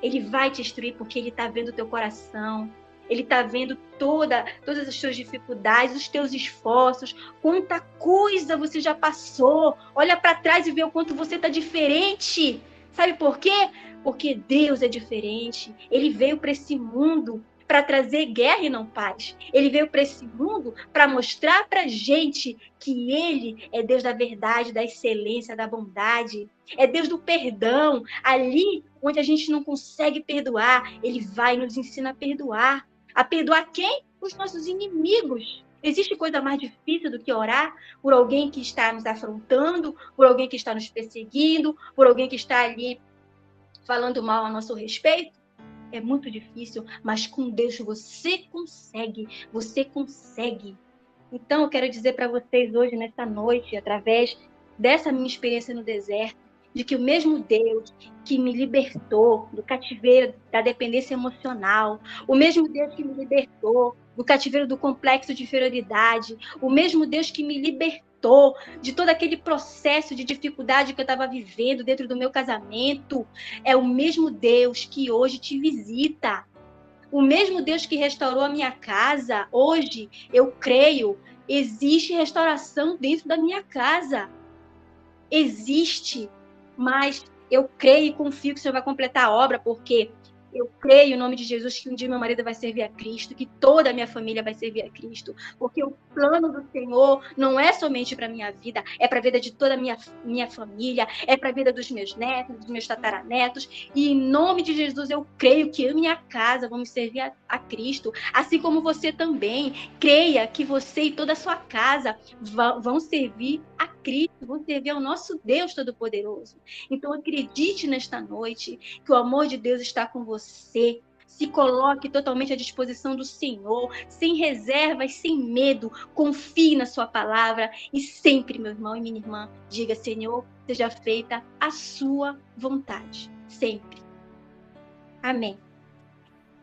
Ele vai te instruir porque ele está vendo o teu coração. Ele está vendo todas as suas dificuldades, os teus esforços, quanta coisa você já passou. Olha para trás e vê o quanto você está diferente. Sabe por quê? Porque Deus é diferente. Ele veio para esse mundo para trazer guerra e não paz. Ele veio para esse mundo para mostrar para a gente que Ele é Deus da verdade, da excelência, da bondade. É Deus do perdão. Ali onde a gente não consegue perdoar, Ele vai e nos ensina a perdoar. A perdoar quem? Os nossos inimigos. Existe coisa mais difícil do que orar por alguém que está nos afrontando, por alguém que está nos perseguindo, por alguém que está ali falando mal a nosso respeito? É muito difícil, mas com Deus você consegue. Você consegue. Então, eu quero dizer para vocês hoje, nessa noite, através dessa minha experiência no deserto, de que o mesmo Deus que me libertou do cativeiro da dependência emocional, o mesmo Deus que me libertou do cativeiro do complexo de inferioridade, o mesmo Deus que me libertou de todo aquele processo de dificuldade que eu estava vivendo dentro do meu casamento, é o mesmo Deus que hoje te visita. O mesmo Deus que restaurou a minha casa, hoje, eu creio, existe restauração dentro da minha casa. Existe. Mas eu creio e confio que o Senhor vai completar a obra, porque eu creio, em nome de Jesus, que um dia meu marido vai servir a Cristo, que toda a minha família vai servir a Cristo, porque o plano do Senhor não é somente para a minha vida, é para a vida de toda a minha família, é para a vida dos meus netos, dos meus tataranetos, e em nome de Jesus eu creio que eu e minha casa vamos servir a Cristo, assim como você também. Creia que você e toda a sua casa vão servir a Cristo, vão servir ao nosso Deus Todo-Poderoso. Então acredite nesta noite que o amor de Deus está com você. Se coloque totalmente à disposição do Senhor, sem reservas, sem medo. Confie na sua palavra e sempre, meu irmão e minha irmã, diga: Senhor, seja feita a sua vontade. Sempre. Amém.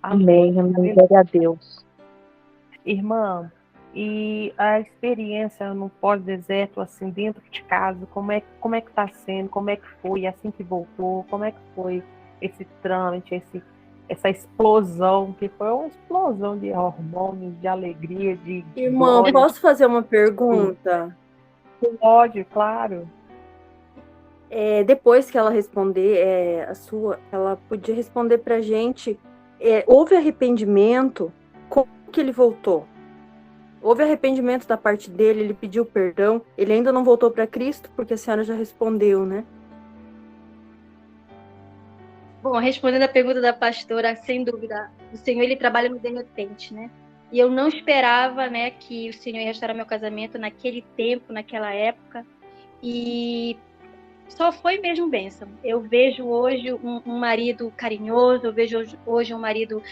Amém, amém. Glória a Deus. Irmã, e a experiência no pós-deserto, assim, dentro de casa, como é que está sendo? Como é que foi assim que voltou? Como é que foi esse trâmite, essa explosão, que foi uma explosão de hormônios, de alegria, de Irmã, glória, posso fazer uma pergunta? Pode, claro. Depois que ela responder, ela podia responder pra gente, houve arrependimento? Como que ele voltou? Houve arrependimento da parte dele? Ele pediu perdão? Ele ainda não voltou para Cristo? Porque a senhora já respondeu, né? Bom, respondendo a pergunta da pastora, sem dúvida, o Senhor, ele trabalha no de repente, né? E eu não esperava, né, que o Senhor ia restaurar meu casamento naquele tempo, naquela época, e só foi mesmo bênção. Eu vejo hoje um marido carinhoso, eu vejo hoje um marido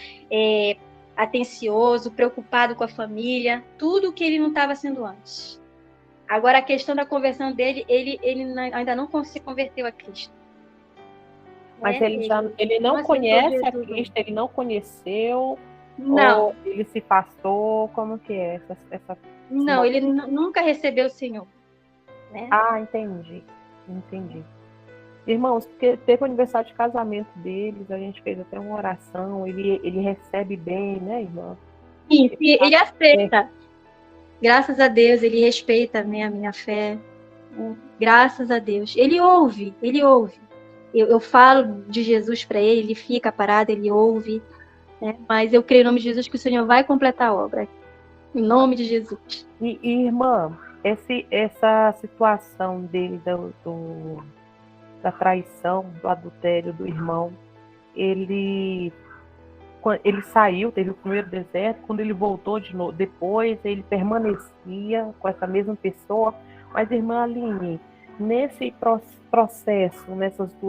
atencioso, preocupado com a família, tudo que ele não estava sendo antes. Agora, a questão da conversão dele, ele ainda não se converteu a Cristo. Mas ele não conhece a Cristo, ele não conheceu. Não, Ou ele se afastou? Como que é essa... não, ele nunca recebeu o Senhor, né? Ah, entendi. Irmãos, porque teve o aniversário de casamento deles, a gente fez até uma oração, ele recebe bem, né, irmã? Sim, ele aceita. Graças a Deus, ele respeita, né, a minha fé. Graças a Deus. Ele ouve. Eu falo de Jesus para ele, ele fica parado, ele ouve. Né? Mas eu creio em nome de Jesus que o Senhor vai completar a obra. Em nome de Jesus. E irmã, essa situação dele, da traição, do adultério do irmão, ele saiu, teve o primeiro deserto, quando ele voltou de novo, depois ele permanecia com essa mesma pessoa. Mas, irmã Aline, nesse processo,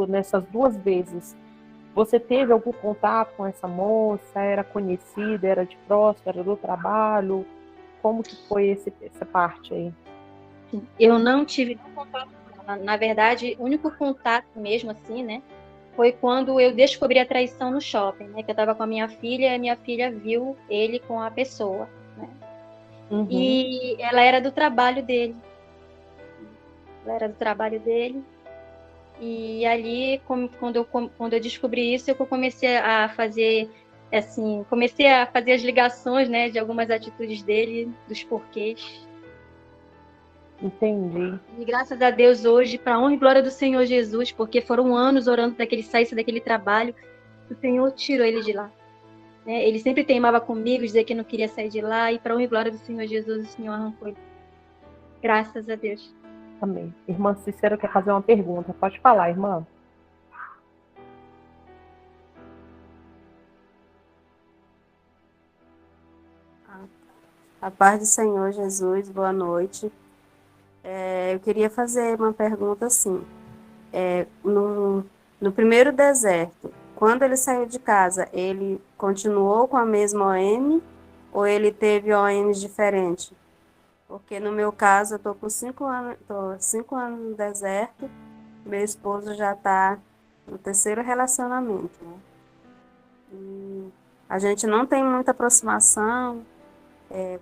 nessas duas vezes, você teve algum contato com essa moça? Era conhecida, era de próximo, era do trabalho? Como que foi essa parte aí? Eu não tive nenhum contato com ela. Na verdade, o único contato mesmo assim, né, foi quando eu descobri a traição no shopping, né, que eu estava com a minha filha e a minha filha viu ele com a pessoa, né? Uhum. E ela era do trabalho dele. E ali, quando eu descobri isso, eu comecei a fazer as ligações, né, de algumas atitudes dele, dos porquês. Entendi. E graças a Deus hoje, para a honra e glória do Senhor Jesus, porque foram anos orando para que ele saísse daquele trabalho, o Senhor tirou ele de lá. Né? Ele sempre teimava comigo, dizia que não queria sair de lá, e para a honra e glória do Senhor Jesus, o Senhor arrancou ele. Graças a Deus. Amém. Irmã Cícera quer fazer uma pergunta. Pode falar, irmã. A paz do Senhor Jesus, boa noite. Eu queria fazer uma pergunta assim. No primeiro deserto, quando ele saiu de casa, ele continuou com a mesma ON ou ele teve ONs diferentes? Porque no meu caso, eu estou com 5 anos no deserto, meu esposo já está no terceiro relacionamento. Né? E a gente não tem muita aproximação.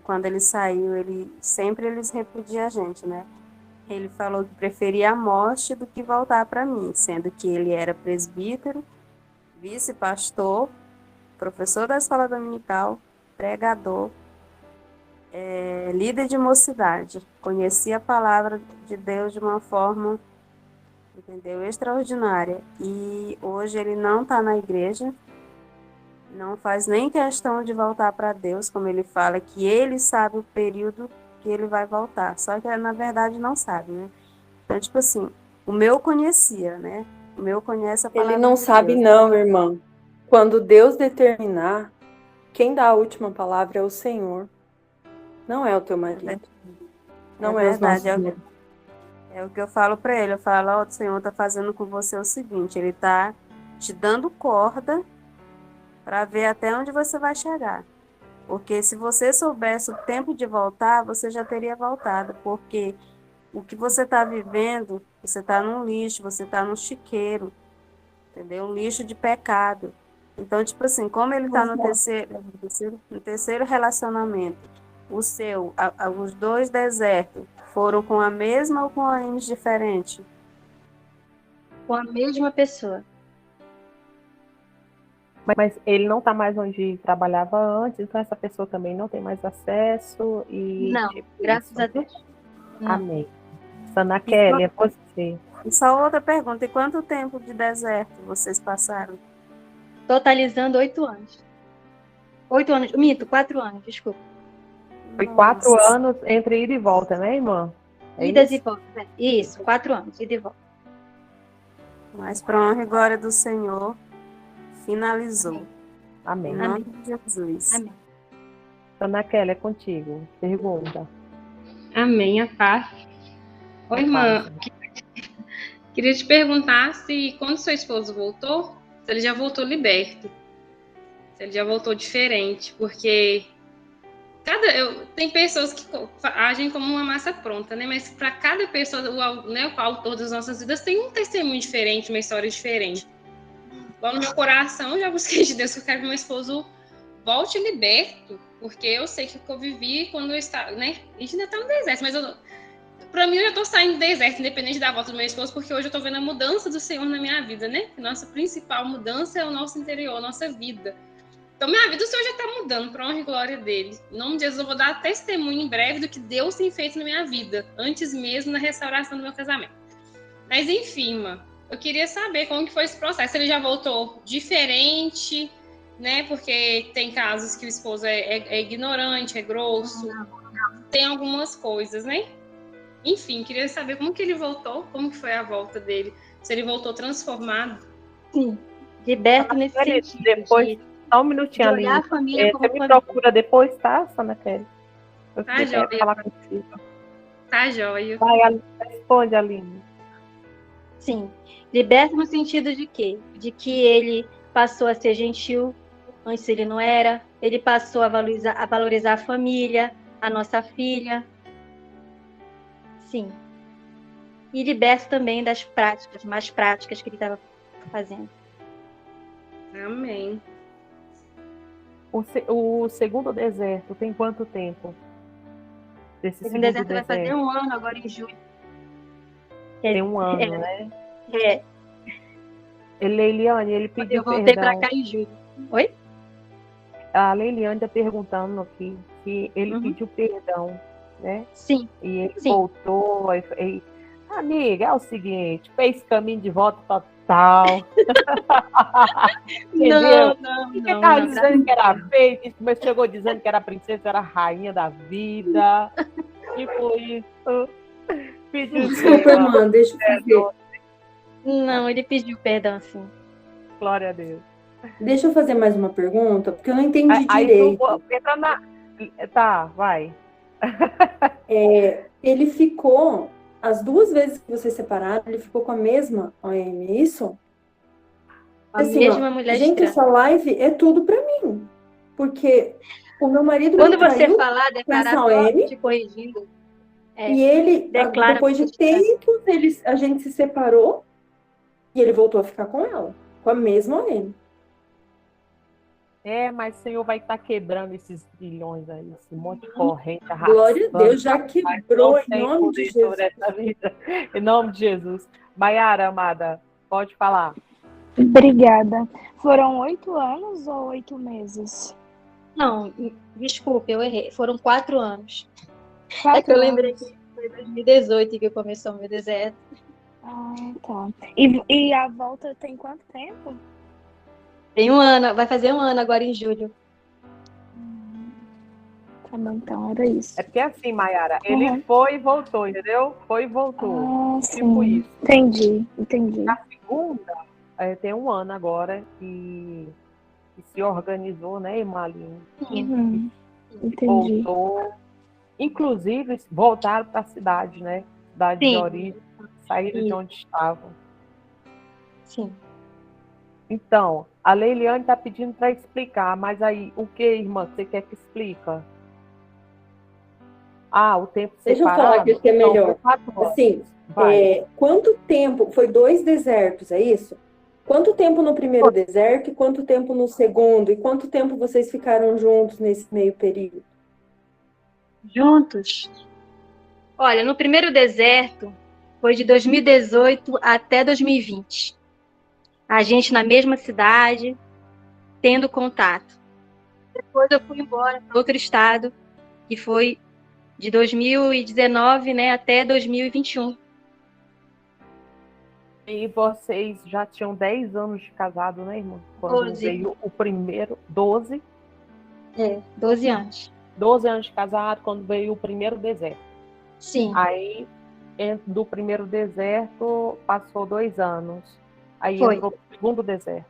Quando ele saiu, eles repudiam a gente, né? Ele falou que preferia a morte do que voltar para mim, sendo que ele era presbítero, vice-pastor, professor da escola dominical, pregador, líder de mocidade. Conhecia a palavra de Deus de uma forma, entendeu, extraordinária. E hoje ele não está na igreja, não faz nem questão de voltar para Deus, como ele fala, que ele sabe o período que ele vai voltar. Só que, na verdade, não sabe, né? Então, tipo assim, o meu conhecia, né? O meu conhece a palavra Ele não de sabe Deus. não, irmã. Quando Deus determinar, quem dá a última palavra é o Senhor. Não é o teu marido. Não é os nossos maridos. É o que eu falo para ele. Eu falo, ó, o Senhor está fazendo com você o seguinte, ele está te dando corda para ver até onde você vai chegar. Porque se você soubesse o tempo de voltar, você já teria voltado. Porque o que você está vivendo, você está num lixo, você está num chiqueiro, entendeu? Um lixo de pecado. Então, tipo assim, como ele está no terceiro relacionamento, os 2 desertos foram com a mesma ou com ONs diferentes? Com a mesma pessoa. Mas ele não está mais onde trabalhava antes, então essa pessoa também não tem mais acesso e... Não, graças a Deus. Não. Amém. Sana Kelly, é você. E só outra pergunta, e quanto tempo de deserto vocês passaram? Totalizando 8 anos. 8 anos, minto, 4 anos, desculpa. Foi 4 anos entre ida e volta, né, irmã? Idas e voltas, né? Isso, 4 anos, ida e volta. Mas para a honra e glória do Senhor, finalizou. Amém. Em nome de Jesus. Amém. Sana Kelly, é contigo. Pergunta. Amém, a paz. Oi, irmã. Queria te perguntar se quando seu esposo voltou, se ele já voltou liberto. Se ele já voltou diferente, porque tem pessoas que agem como uma massa pronta, né? Mas para cada pessoa, o autor das nossas vidas tem um testemunho diferente, uma história diferente. Igual no meu coração, eu já busquei de Deus que eu quero que meu esposo volte liberto, porque eu sei que eu vivi quando eu estava, né? A gente ainda está no deserto, mas para mim eu já estou saindo do deserto, independente da volta do meu esposo, porque hoje eu estou vendo a mudança do Senhor na minha vida, né? Nossa principal mudança é o nosso interior, a nossa vida. Então, minha vida, o Senhor já está mudando para a honra e glória dele. Em nome de Jesus, eu vou dar testemunho em breve do que Deus tem feito na minha vida, antes mesmo da restauração do meu casamento. Mas, enfim, irmã, eu queria saber como que foi esse processo. Ele já voltou diferente, né? Porque tem casos que o esposo é ignorante, é grosso, tem algumas coisas, né? Enfim, queria saber como que ele voltou, como que foi a volta dele, se ele voltou transformado. Sim, liberto nesse sentido. Depois, só um minutinho ali. Olhar a família como Você me família. procura depois, tá, Sana Kelly? Eu Tá, queria joia. falar contigo. Tá, joia. Vai, Aline, responde, Aline. Sim, liberto no sentido de quê? De que ele passou a ser gentil, antes ele não era, ele passou a valorizar a família, a nossa filha. Sim. E liberto também das práticas, mais práticas que ele estava fazendo. Amém. O segundo deserto tem quanto tempo? Desse Esse segundo deserto vai fazer um ano agora em julho. Tem um ano, né? É, Leiliane, ele pediu eu voltei perdão. para cá em julho. Oi? A Leiliane está perguntando aqui que ele Uhum. pediu perdão, né? Sim. E ele Sim. voltou. Amiga, é o seguinte, fez caminho de volta total. Entendeu? Porque tava dizendo que era feio, mas chegou dizendo que era princesa, era rainha da vida. E foi isso. Pediu Desculpa, irmã, deixa eu fazer. Não, ele pediu perdão, sim. Glória a Deus. Deixa eu fazer mais uma pergunta, porque eu não entendi Aí direito. entra na... Tá, vai. Ele ficou, as 2 vezes que vocês separaram, ele ficou com a mesma OM, é isso? A mesma mulher gente, estranha. essa live é tudo pra mim. Porque o meu marido Quando me você traiu falar, declarar, essa só OM, te corrigindo. e ele, declara depois de tempos, a gente se separou e ele voltou a ficar com ela, com a mesma OM. Mas o Senhor vai estar quebrando esses trilhões aí, esse monte de corrente arrastando. Glória a Deus, já quebrou em nome de Jesus. Em nome de Jesus. Maiara, amada, pode falar. Obrigada. Foram 8 anos ou 8 meses? Não, desculpe, eu errei. Foram 4 anos. 4 É que eu anos. lembrei que foi 2018 que começou o meu deserto. Ah, tá. E a volta tem quanto tempo? Tem um ano, vai fazer um ano agora em julho. Tá bom, então era isso. É porque assim, Maiara, ele foi e voltou, entendeu? Foi e voltou. Ah, Tipo sim. isso. Entendi. Na segunda, tem um ano agora que se organizou, né, irmã Aline? Uhum. Entendi. Voltou. Inclusive, voltaram para a cidade, né? Cidade de origem, saíram de onde estavam. Sim. Então, a Leiliane está pedindo para explicar, mas aí, o que, irmã, você quer que explica? O tempo separado. Deixa eu falar que isso é melhor. Assim, quanto tempo? Foi 2 desertos, é isso? Quanto tempo no primeiro deserto e quanto tempo no segundo? E quanto tempo vocês ficaram juntos nesse meio período? Juntos? Olha, no primeiro deserto foi de 2018 até 2020. A gente na mesma cidade, tendo contato. Depois eu fui embora para outro estado, que foi de 2019, né, até 2021. E vocês já tinham 10 anos de casado, né, irmã? Quando 12. veio o primeiro, 12? 12 anos. 12 anos de casado, quando veio o primeiro deserto. Sim. Aí, do primeiro deserto, passou 2 anos. Aí Foi. entrou o segundo deserto.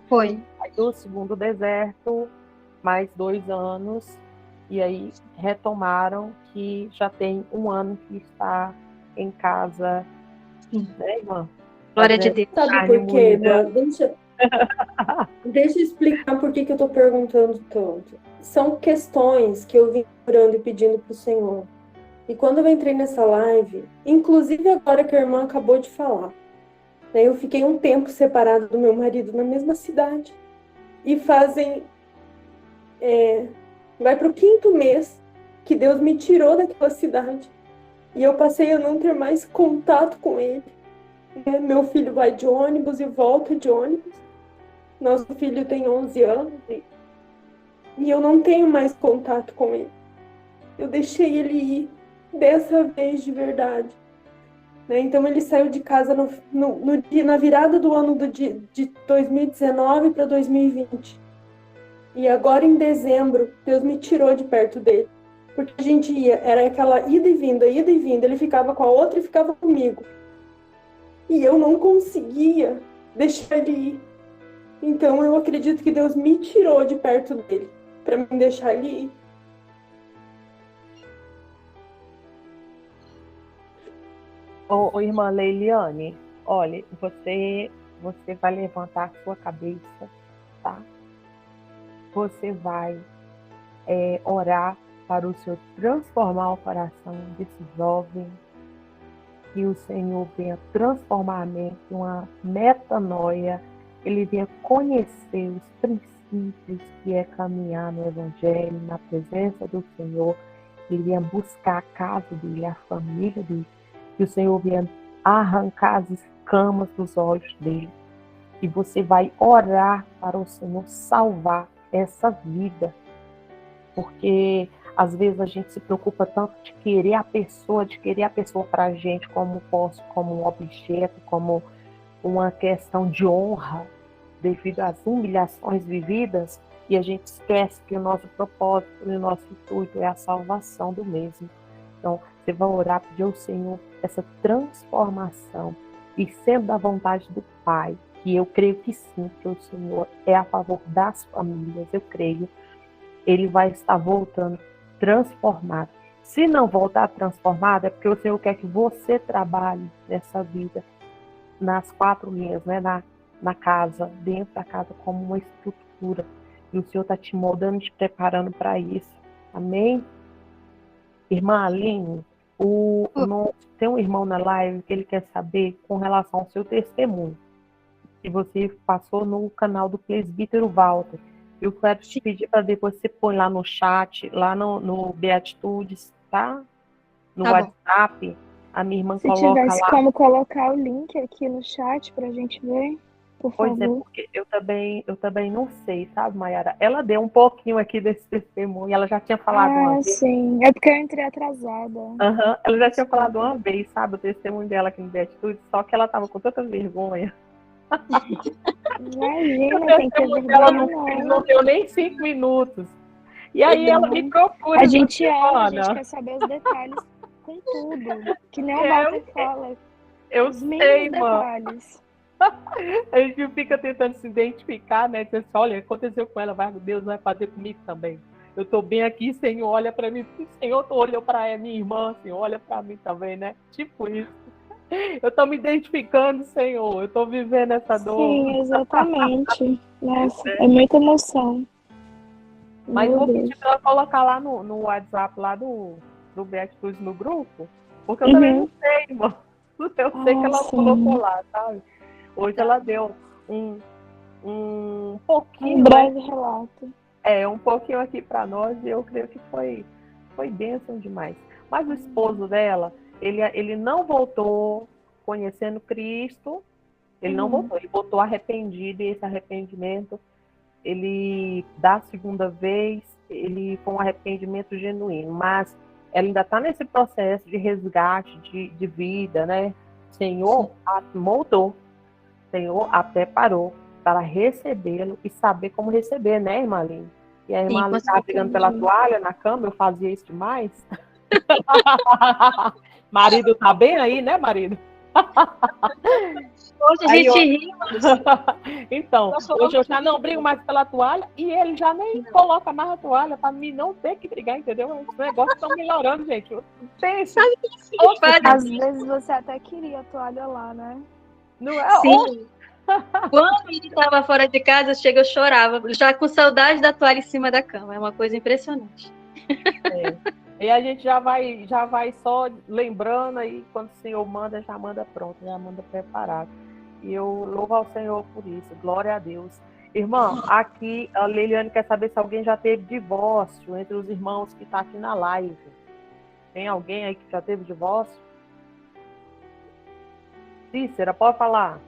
Foi. Aí do segundo deserto, mais 2 anos. E aí retomaram que já tem 1 ano que está em casa. Sim. Né, irmã? Glória de Deus. Sabe por quê, irmã? Deixa eu explicar por que eu estou perguntando tanto. São questões que eu vim orando e pedindo para o Senhor. E quando eu entrei nessa live, inclusive agora que a irmã acabou de falar, né, eu fiquei um tempo separada do meu marido na mesma cidade. E fazem vai para o 5º mês que Deus me tirou daquela cidade. E eu passei a não ter mais contato com ele. Meu filho vai de ônibus e volta de ônibus. Nosso filho tem 11 anos e eu não tenho mais contato com ele. Eu deixei ele ir dessa vez de verdade. Então ele saiu de casa na virada do ano de 2019 para 2020. E agora em dezembro, Deus me tirou de perto dele. Porque a gente ia, era aquela ida e vinda. Ele ficava com a outra e ficava comigo. E eu não conseguia deixar ele ir. Então eu acredito que Deus me tirou de perto dele, para me deixar ele ir. Ô, irmã Leiliane, olha, você vai levantar a sua cabeça, tá? Você vai orar para o Senhor transformar o coração desse jovem, que o Senhor venha transformar a mente, uma metanoia, ele venha conhecer os princípios que é caminhar no Evangelho, na presença do Senhor, ele venha buscar a casa dele, a família dele, que o Senhor venha arrancar as escamas dos olhos dele, e você vai orar para o Senhor salvar essa vida, porque às vezes a gente se preocupa tanto de querer a pessoa para a gente como um objeto, como uma questão de honra, devido às humilhações vividas, e a gente esquece que o nosso propósito e o nosso intuito é a salvação do mesmo. Então, você vai orar, pedir ao Senhor essa transformação, e sendo da vontade do Pai, que eu creio que sim, que o Senhor é a favor das famílias, eu creio, ele vai estar voltando transformado. Se não voltar transformado, é porque o Senhor quer que você trabalhe nessa vida, nas 4 linhas, né? Na casa, dentro da casa, como uma estrutura. E o Senhor está te moldando, te preparando para isso. Amém? Irmã Aline, tem um irmão na live que ele quer saber com relação ao seu testemunho, que você passou no canal do presbítero Walter. Eu quero te pedir para depois você pôr lá no chat, lá no Beatitudes, tá? No WhatsApp, bom. A minha irmã coloca lá. Se tivesse como colocar o link aqui no chat para a gente ver, por favor. Pois é, porque eu também não sei, sabe, Mayara? Ela deu um pouquinho aqui desse testemunho, ela já tinha falado uma vez. Sim, é porque eu entrei atrasada. Ela já tinha falado uma vez, sabe, o testemunho dela aqui no Beatitudes, só que ela estava com tanta vergonha. Imagina, tem que ter vergonha. Ela não deu nem 5 minutos. E aí ela me procura. A gente ama, a gente quer saber os detalhes com tudo. Que nem o Walter fala. Eu sei, mano. Detalhes. A gente fica tentando se identificar, né? Dizer, olha, aconteceu com ela, Deus vai fazer comigo também. Eu tô bem aqui, Senhor, olha para mim. Senhor, tu olhou para minha irmã, Senhor, olha para mim também, né? Tipo isso. Eu tô me identificando, Senhor. Eu tô vivendo essa dor. Sim, exatamente. Nossa, é muita emoção. Mas vou pedir pra ela colocar lá no WhatsApp, lá do Beatitudes no grupo, porque eu também não sei, irmão. Eu sei que ela colocou lá, sabe? Hoje ela deu um pouquinho. Um breve relato. Um pouquinho aqui para nós, e eu creio que foi bênção demais. Mas o esposo dela, ele não voltou conhecendo Cristo, ele não voltou, ele voltou arrependido, e esse arrependimento, ele, da segunda vez, ele foi um arrependimento genuíno, mas ela ainda está nesse processo de resgate de vida, né? O Senhor a moldou, o Senhor a preparou para recebê-lo e saber como receber, né, irmã Aline? E a irmã Aline estava pegando pela toalha na cama, eu fazia isso demais. Marido tá bem aí, né, marido? Hoje a gente ri. Então, hoje eu já não brigo mais pela toalha e ele já nem coloca mais a toalha para mim não ter que brigar, entendeu? Os negócios estão melhorando, gente. Pensa. Às vezes você até queria a toalha lá, né? Não é? Sim. Quando ele estava fora de casa, eu chorava, já com saudade da toalha em cima da cama. É uma coisa impressionante. E a gente já vai só lembrando aí, quando o Senhor manda, já manda pronto, já manda preparado. E eu louvo ao Senhor por isso, glória a Deus. Irmã, aqui a Leiliane quer saber se alguém já teve divórcio entre os irmãos que está aqui na live. Tem alguém aí que já teve divórcio? Cícera, pode falar.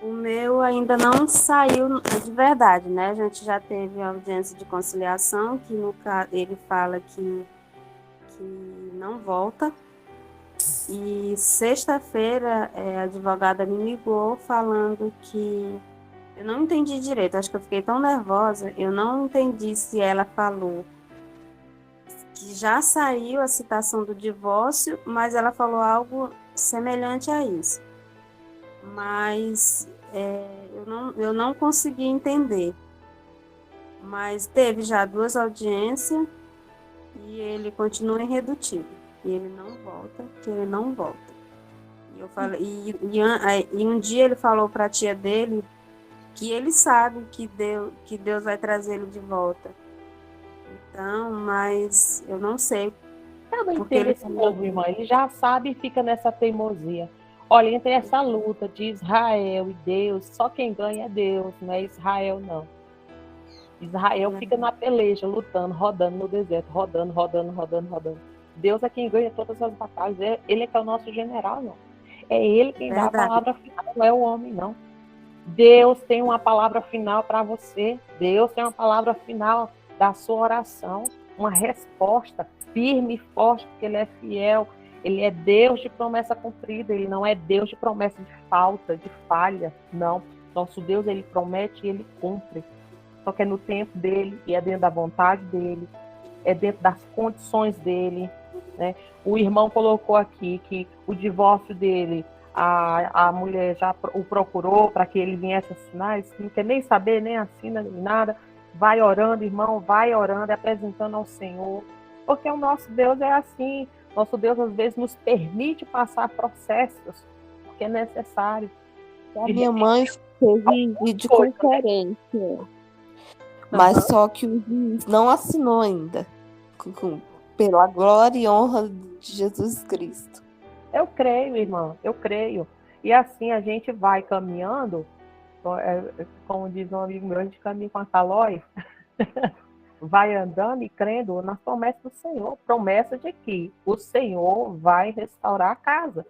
O meu ainda não saiu de verdade, né? A gente já teve audiência de conciliação, que no caso ele fala que não volta. E sexta-feira a advogada me ligou falando que eu não entendi direito, acho que eu fiquei tão nervosa, eu não entendi se ela falou que já saiu a citação do divórcio, mas ela falou algo semelhante a isso. Mas eu não consegui entender. Mas teve já 2 audiências e ele continua irredutível. E ele não volta, que ele não volta. E eu falei, e um dia ele falou para a tia dele que ele sabe que Deus vai trazer ele de volta. Então, mas eu não sei. Eu não entendo esse povo, irmã. Ele já sabe e fica nessa teimosia. Olha, entre essa luta de Israel e Deus, só quem ganha é Deus, não é Israel, não. Israel fica na peleja, lutando, rodando no deserto, rodando. Deus é quem ganha todas as batalhas. Ele é que é o nosso general, não. É ele quem dá a palavra final, não é o homem, não. Deus tem uma palavra final para você. Deus tem uma palavra final da sua oração. Uma resposta firme e forte, porque Ele é fiel. Ele é Deus de promessa cumprida. Ele não é Deus de promessa de falta, de falha. Não. Nosso Deus, Ele promete e Ele cumpre. Só que é no tempo dEle e é dentro da vontade dEle. É dentro das condições dEle. Né? O irmão colocou aqui que o divórcio dele, a mulher já o procurou para que ele viesse assinar, ele não quer nem saber, nem assina, nem nada. Vai orando, irmão, vai orando, apresentando ao Senhor. Porque o nosso Deus é assim. Nosso Deus, às vezes, nos permite passar processos, porque é necessário. A minha mãe teve videoconferência, mas só que o juiz não assinou ainda. Pela glória e honra de Jesus Cristo. Eu creio, irmã, eu creio. E assim a gente vai caminhando, como diz um amigo meu, a gente caminha com a calói, vai andando e crendo nas promessas do Senhor. Promessa de que o Senhor vai restaurar a casa.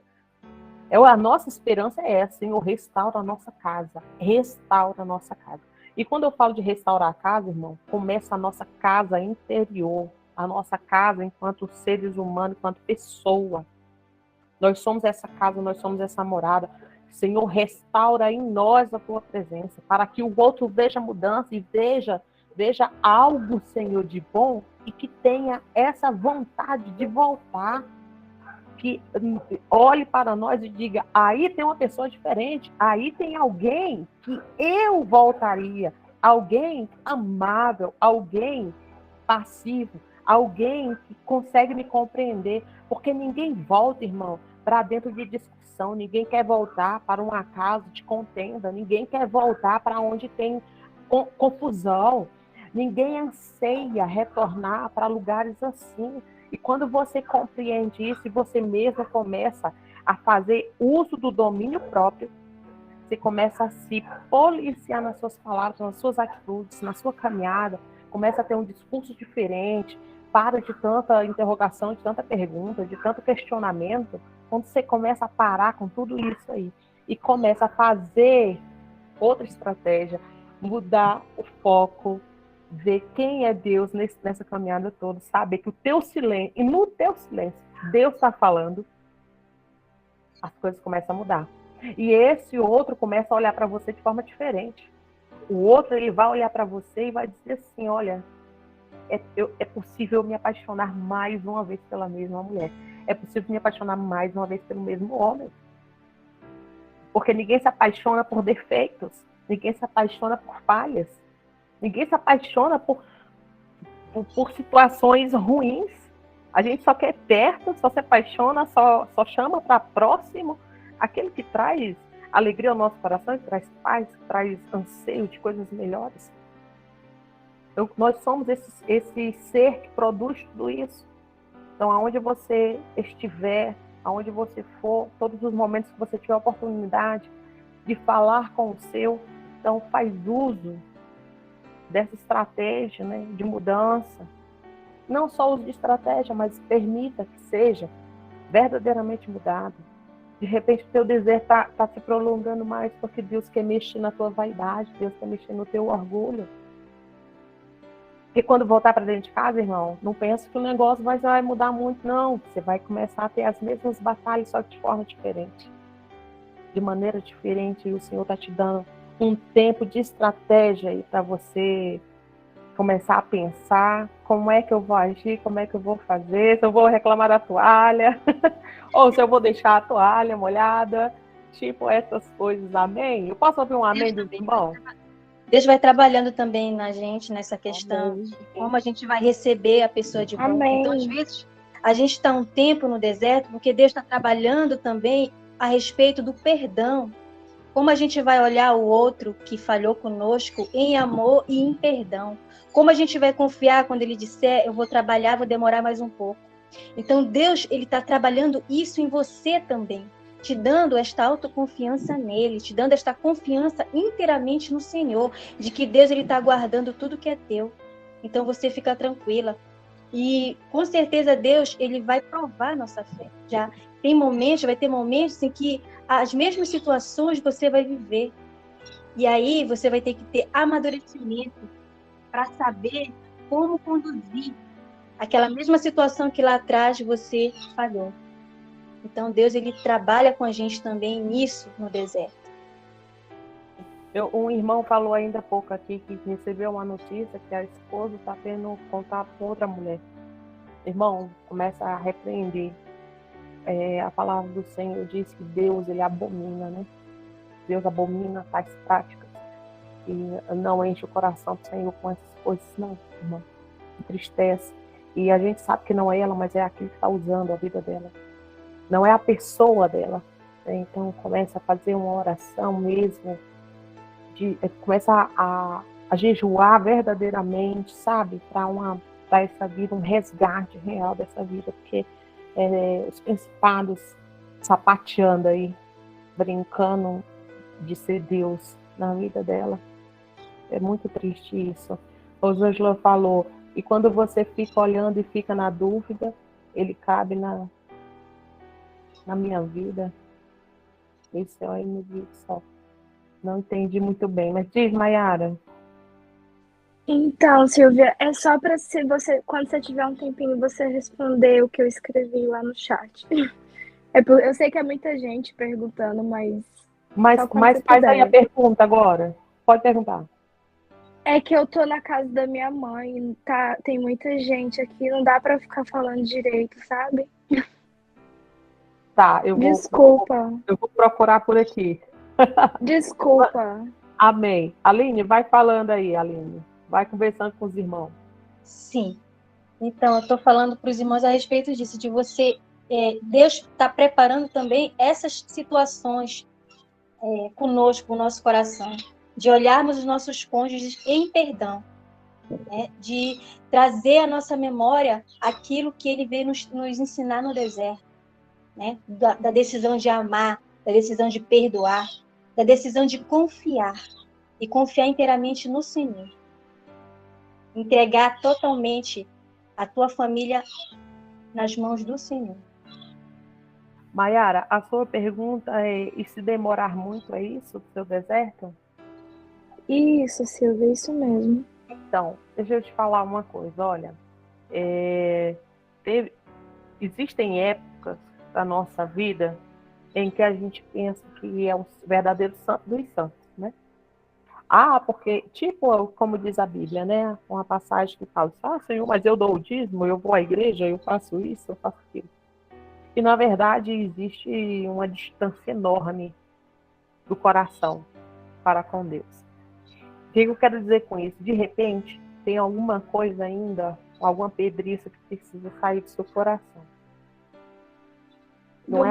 A nossa esperança é essa, Senhor, restaura a nossa casa. Restaura a nossa casa. E quando eu falo de restaurar a casa, irmão, começa a nossa casa interior. A nossa casa enquanto seres humanos, enquanto pessoa. Nós somos essa casa, nós somos essa morada. Senhor, restaura em nós a tua presença, para que o outro veja mudança e veja algo, Senhor, de bom e que tenha essa vontade de voltar. Que olhe para nós e diga, aí tem uma pessoa diferente, aí tem alguém que eu voltaria, alguém amável, alguém passivo, alguém que consegue me compreender, porque ninguém volta, irmão, para dentro de discussão, ninguém quer voltar para uma casa de contenda, ninguém quer voltar para onde tem confusão, ninguém anseia retornar para lugares assim. E quando você compreende isso e você mesmo começa a fazer uso do domínio próprio, você começa a se policiar nas suas palavras, nas suas atitudes, na sua caminhada, começa a ter um discurso diferente, para de tanta interrogação, de tanta pergunta, de tanto questionamento, quando você começa a parar com tudo isso aí e começa a fazer outra estratégia, mudar o foco, ver quem é Deus nessa caminhada toda, saber que o teu silêncio, e no teu silêncio, Deus está falando, as coisas começam a mudar. E esse outro começa a olhar para você de forma diferente. O outro, ele vai olhar para você e vai dizer assim, olha, é possível me apaixonar mais uma vez pela mesma mulher. É possível me apaixonar mais uma vez pelo mesmo homem. Porque ninguém se apaixona por defeitos. Ninguém se apaixona por falhas. Ninguém se apaixona por situações ruins. A gente só quer perto, só se apaixona, só chama para próximo. Aquele que traz alegria ao nosso coração, que traz paz, que traz anseio de coisas melhores. Nós somos esse ser que produz tudo isso. Então, aonde você estiver, aonde você for, todos os momentos que você tiver a oportunidade de falar com o seu, Então, faz uso dessa estratégia, né, de mudança. Não só uso de estratégia, mas permita que seja verdadeiramente mudado. De repente, o teu desejo está se prolongando mais porque Deus quer mexer na tua vaidade, Deus quer mexer no teu orgulho. Porque quando voltar para dentro de casa, irmão, não pensa que o negócio vai mudar muito, não. Você vai começar a ter as mesmas batalhas, só que de forma diferente. De maneira diferente, e o Senhor está te dando um tempo de estratégia aí para você começar a pensar como é que eu vou agir, como é que eu vou fazer, se eu vou reclamar da toalha, ou se eu vou deixar a toalha molhada, tipo essas coisas, amém? Eu posso ouvir um amém dos irmãos? Deus vai trabalhando também na gente, nessa questão de como a gente vai receber a pessoa de volta. Amém. Então, às vezes, a gente está um tempo no deserto, porque Deus está trabalhando também a respeito do perdão. Como a gente vai olhar o outro que falhou conosco em amor e em perdão. Como a gente vai confiar quando ele disser, eu vou trabalhar, vou demorar mais um pouco. Então, Deus, ele está trabalhando isso em você também, te dando esta autoconfiança nele, te dando esta confiança inteiramente no Senhor, de que Deus ele está guardando tudo que é teu. Então, você fica tranquila. E, com certeza, Deus ele vai provar nossa fé. Vai ter momentos em que as mesmas situações você vai viver. E aí, você vai ter que ter amadurecimento para saber como conduzir aquela mesma situação que lá atrás você falhou. Então, Deus ele trabalha com a gente também nisso no deserto. Um irmão falou ainda há pouco aqui que recebeu uma notícia que a esposa está tendo contato com outra mulher. Irmão, começa a repreender. A palavra do Senhor diz que Deus ele abomina, né? Deus abomina tais práticas. E não enche o coração do Senhor com essas coisas, não, irmão. Entristece. E a gente sabe que não é ela, mas é aquele que está usando a vida dela. Não é a pessoa dela. Então, começa a fazer uma oração mesmo. Começa a jejuar verdadeiramente, sabe? Para essa vida, um resgate real dessa vida. Porque os principados sapateando aí, brincando de ser Deus na vida dela. É muito triste isso. O Rosângela falou, e quando você fica olhando e fica na dúvida, ele cabe na minha vida. Esse é o MV só. Não entendi muito bem, mas diz, Mayara. Então, Silvia, é só para quando você tiver um tempinho, você responder o que eu escrevi lá no chat. Eu sei que é muita gente perguntando, mas faz aí a pergunta agora. Pode perguntar. É que eu tô na casa da minha mãe, tem muita gente aqui, não dá para ficar falando direito, sabe? Tá, Desculpa. Eu vou procurar por aqui. Desculpa. Amém. Aline, vai falando aí, Aline. Vai conversando com os irmãos. Sim. Então, eu estou falando para os irmãos a respeito disso, de você... Deus está preparando também essas situações conosco, o nosso coração. De olharmos os nossos cônjuges em perdão. Né? De trazer à nossa memória aquilo que ele veio nos ensinar no deserto. Né? Da decisão de amar, da decisão de perdoar, da decisão de confiar. E confiar inteiramente no Senhor. Entregar totalmente a tua família nas mãos do Senhor. Mayara, a sua pergunta é, e se demorar muito, é isso, do seu deserto? Isso, Silvia, isso mesmo. Então, deixa eu te falar uma coisa, olha, existem épocas da nossa vida em que a gente pensa que é um verdadeiro santo dos santos, né? Porque, como diz a Bíblia, né? Uma passagem que fala, Senhor, mas eu dou o dízimo, eu vou à igreja, eu faço isso, eu faço aquilo. E, na verdade, existe uma distância enorme do coração para com Deus. O que eu quero dizer com isso? De repente, tem alguma coisa ainda, alguma pedriça que precisa sair do seu coração. Não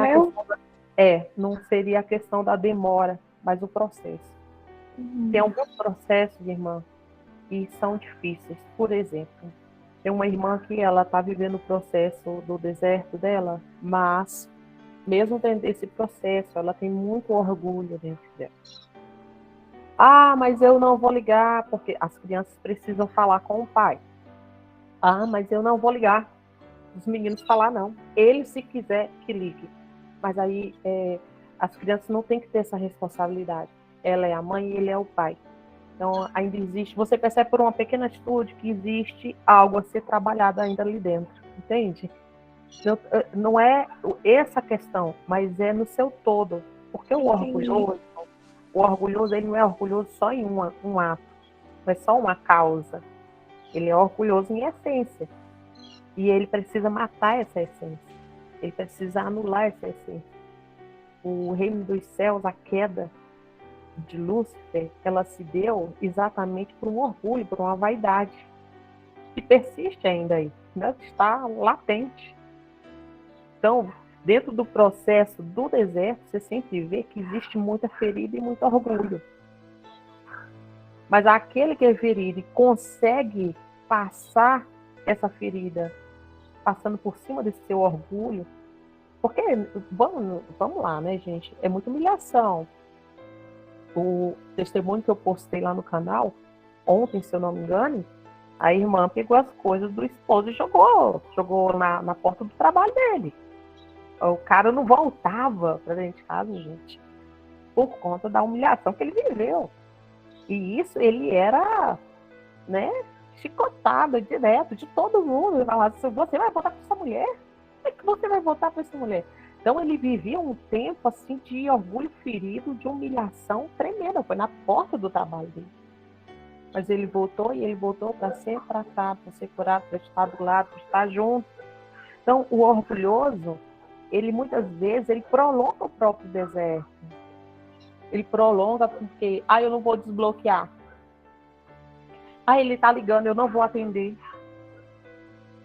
não seria a questão da demora, mas o processo. Tem alguns processos, irmã, que são difíceis. Por exemplo, tem uma irmã que ela está vivendo o processo do deserto dela, mas, mesmo dentro desse processo, ela tem muito orgulho dentro dela. Ah, mas eu não vou ligar, porque as crianças precisam falar com o pai. Ah, mas eu não vou ligar. Os meninos falar não. Ele, se quiser, que ligue. Mas aí as crianças não têm que ter essa responsabilidade. Ela é a mãe e ele é o pai. Então, ainda existe, você percebe por uma pequena atitude que existe algo a ser trabalhado ainda ali dentro, entende? Não é essa questão, mas é no seu todo. Porque o orgulhoso, ele não é orgulhoso só em um ato, não é só uma causa. Ele é orgulhoso em essência. E ele precisa matar essa essência. Ele precisa anular essa essência. O reino dos céus, a queda de Lúcifer, ela se deu exatamente por um orgulho, por uma vaidade, que persiste ainda aí, né? Está latente. Então, dentro do processo do deserto, você sempre vê que existe muita ferida e muito orgulho. Mas aquele que é ferido e consegue passar essa ferida, passando por cima desse seu orgulho, porque, vamos lá, né, gente? É muita humilhação. O testemunho que eu postei lá no canal, ontem, se eu não me engano, a irmã pegou as coisas do esposo e jogou na porta do trabalho dele. O cara não voltava para dentro de casa, gente, por conta da humilhação que ele viveu. E isso, ele era, né, chicotado direto de todo mundo. Ele falava assim, você vai voltar com essa mulher? Como é que você vai voltar com essa mulher? Então, ele vivia um tempo assim de orgulho ferido, de humilhação tremenda. Foi na porta do trabalho dele. Mas ele voltou, e ele voltou para ser tratado, para ser curado, para estar do lado, para estar junto. Então, o orgulhoso, ele muitas vezes, ele prolonga o próprio deserto. Ele prolonga porque, eu não vou desbloquear. Ele está ligando, eu não vou atender.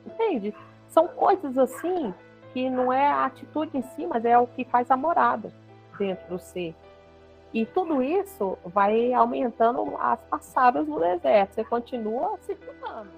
Entende? São coisas assim que não é a atitude em si, mas é o que faz a morada dentro do ser. E tudo isso vai aumentando as passadas no deserto. Você continua circulando.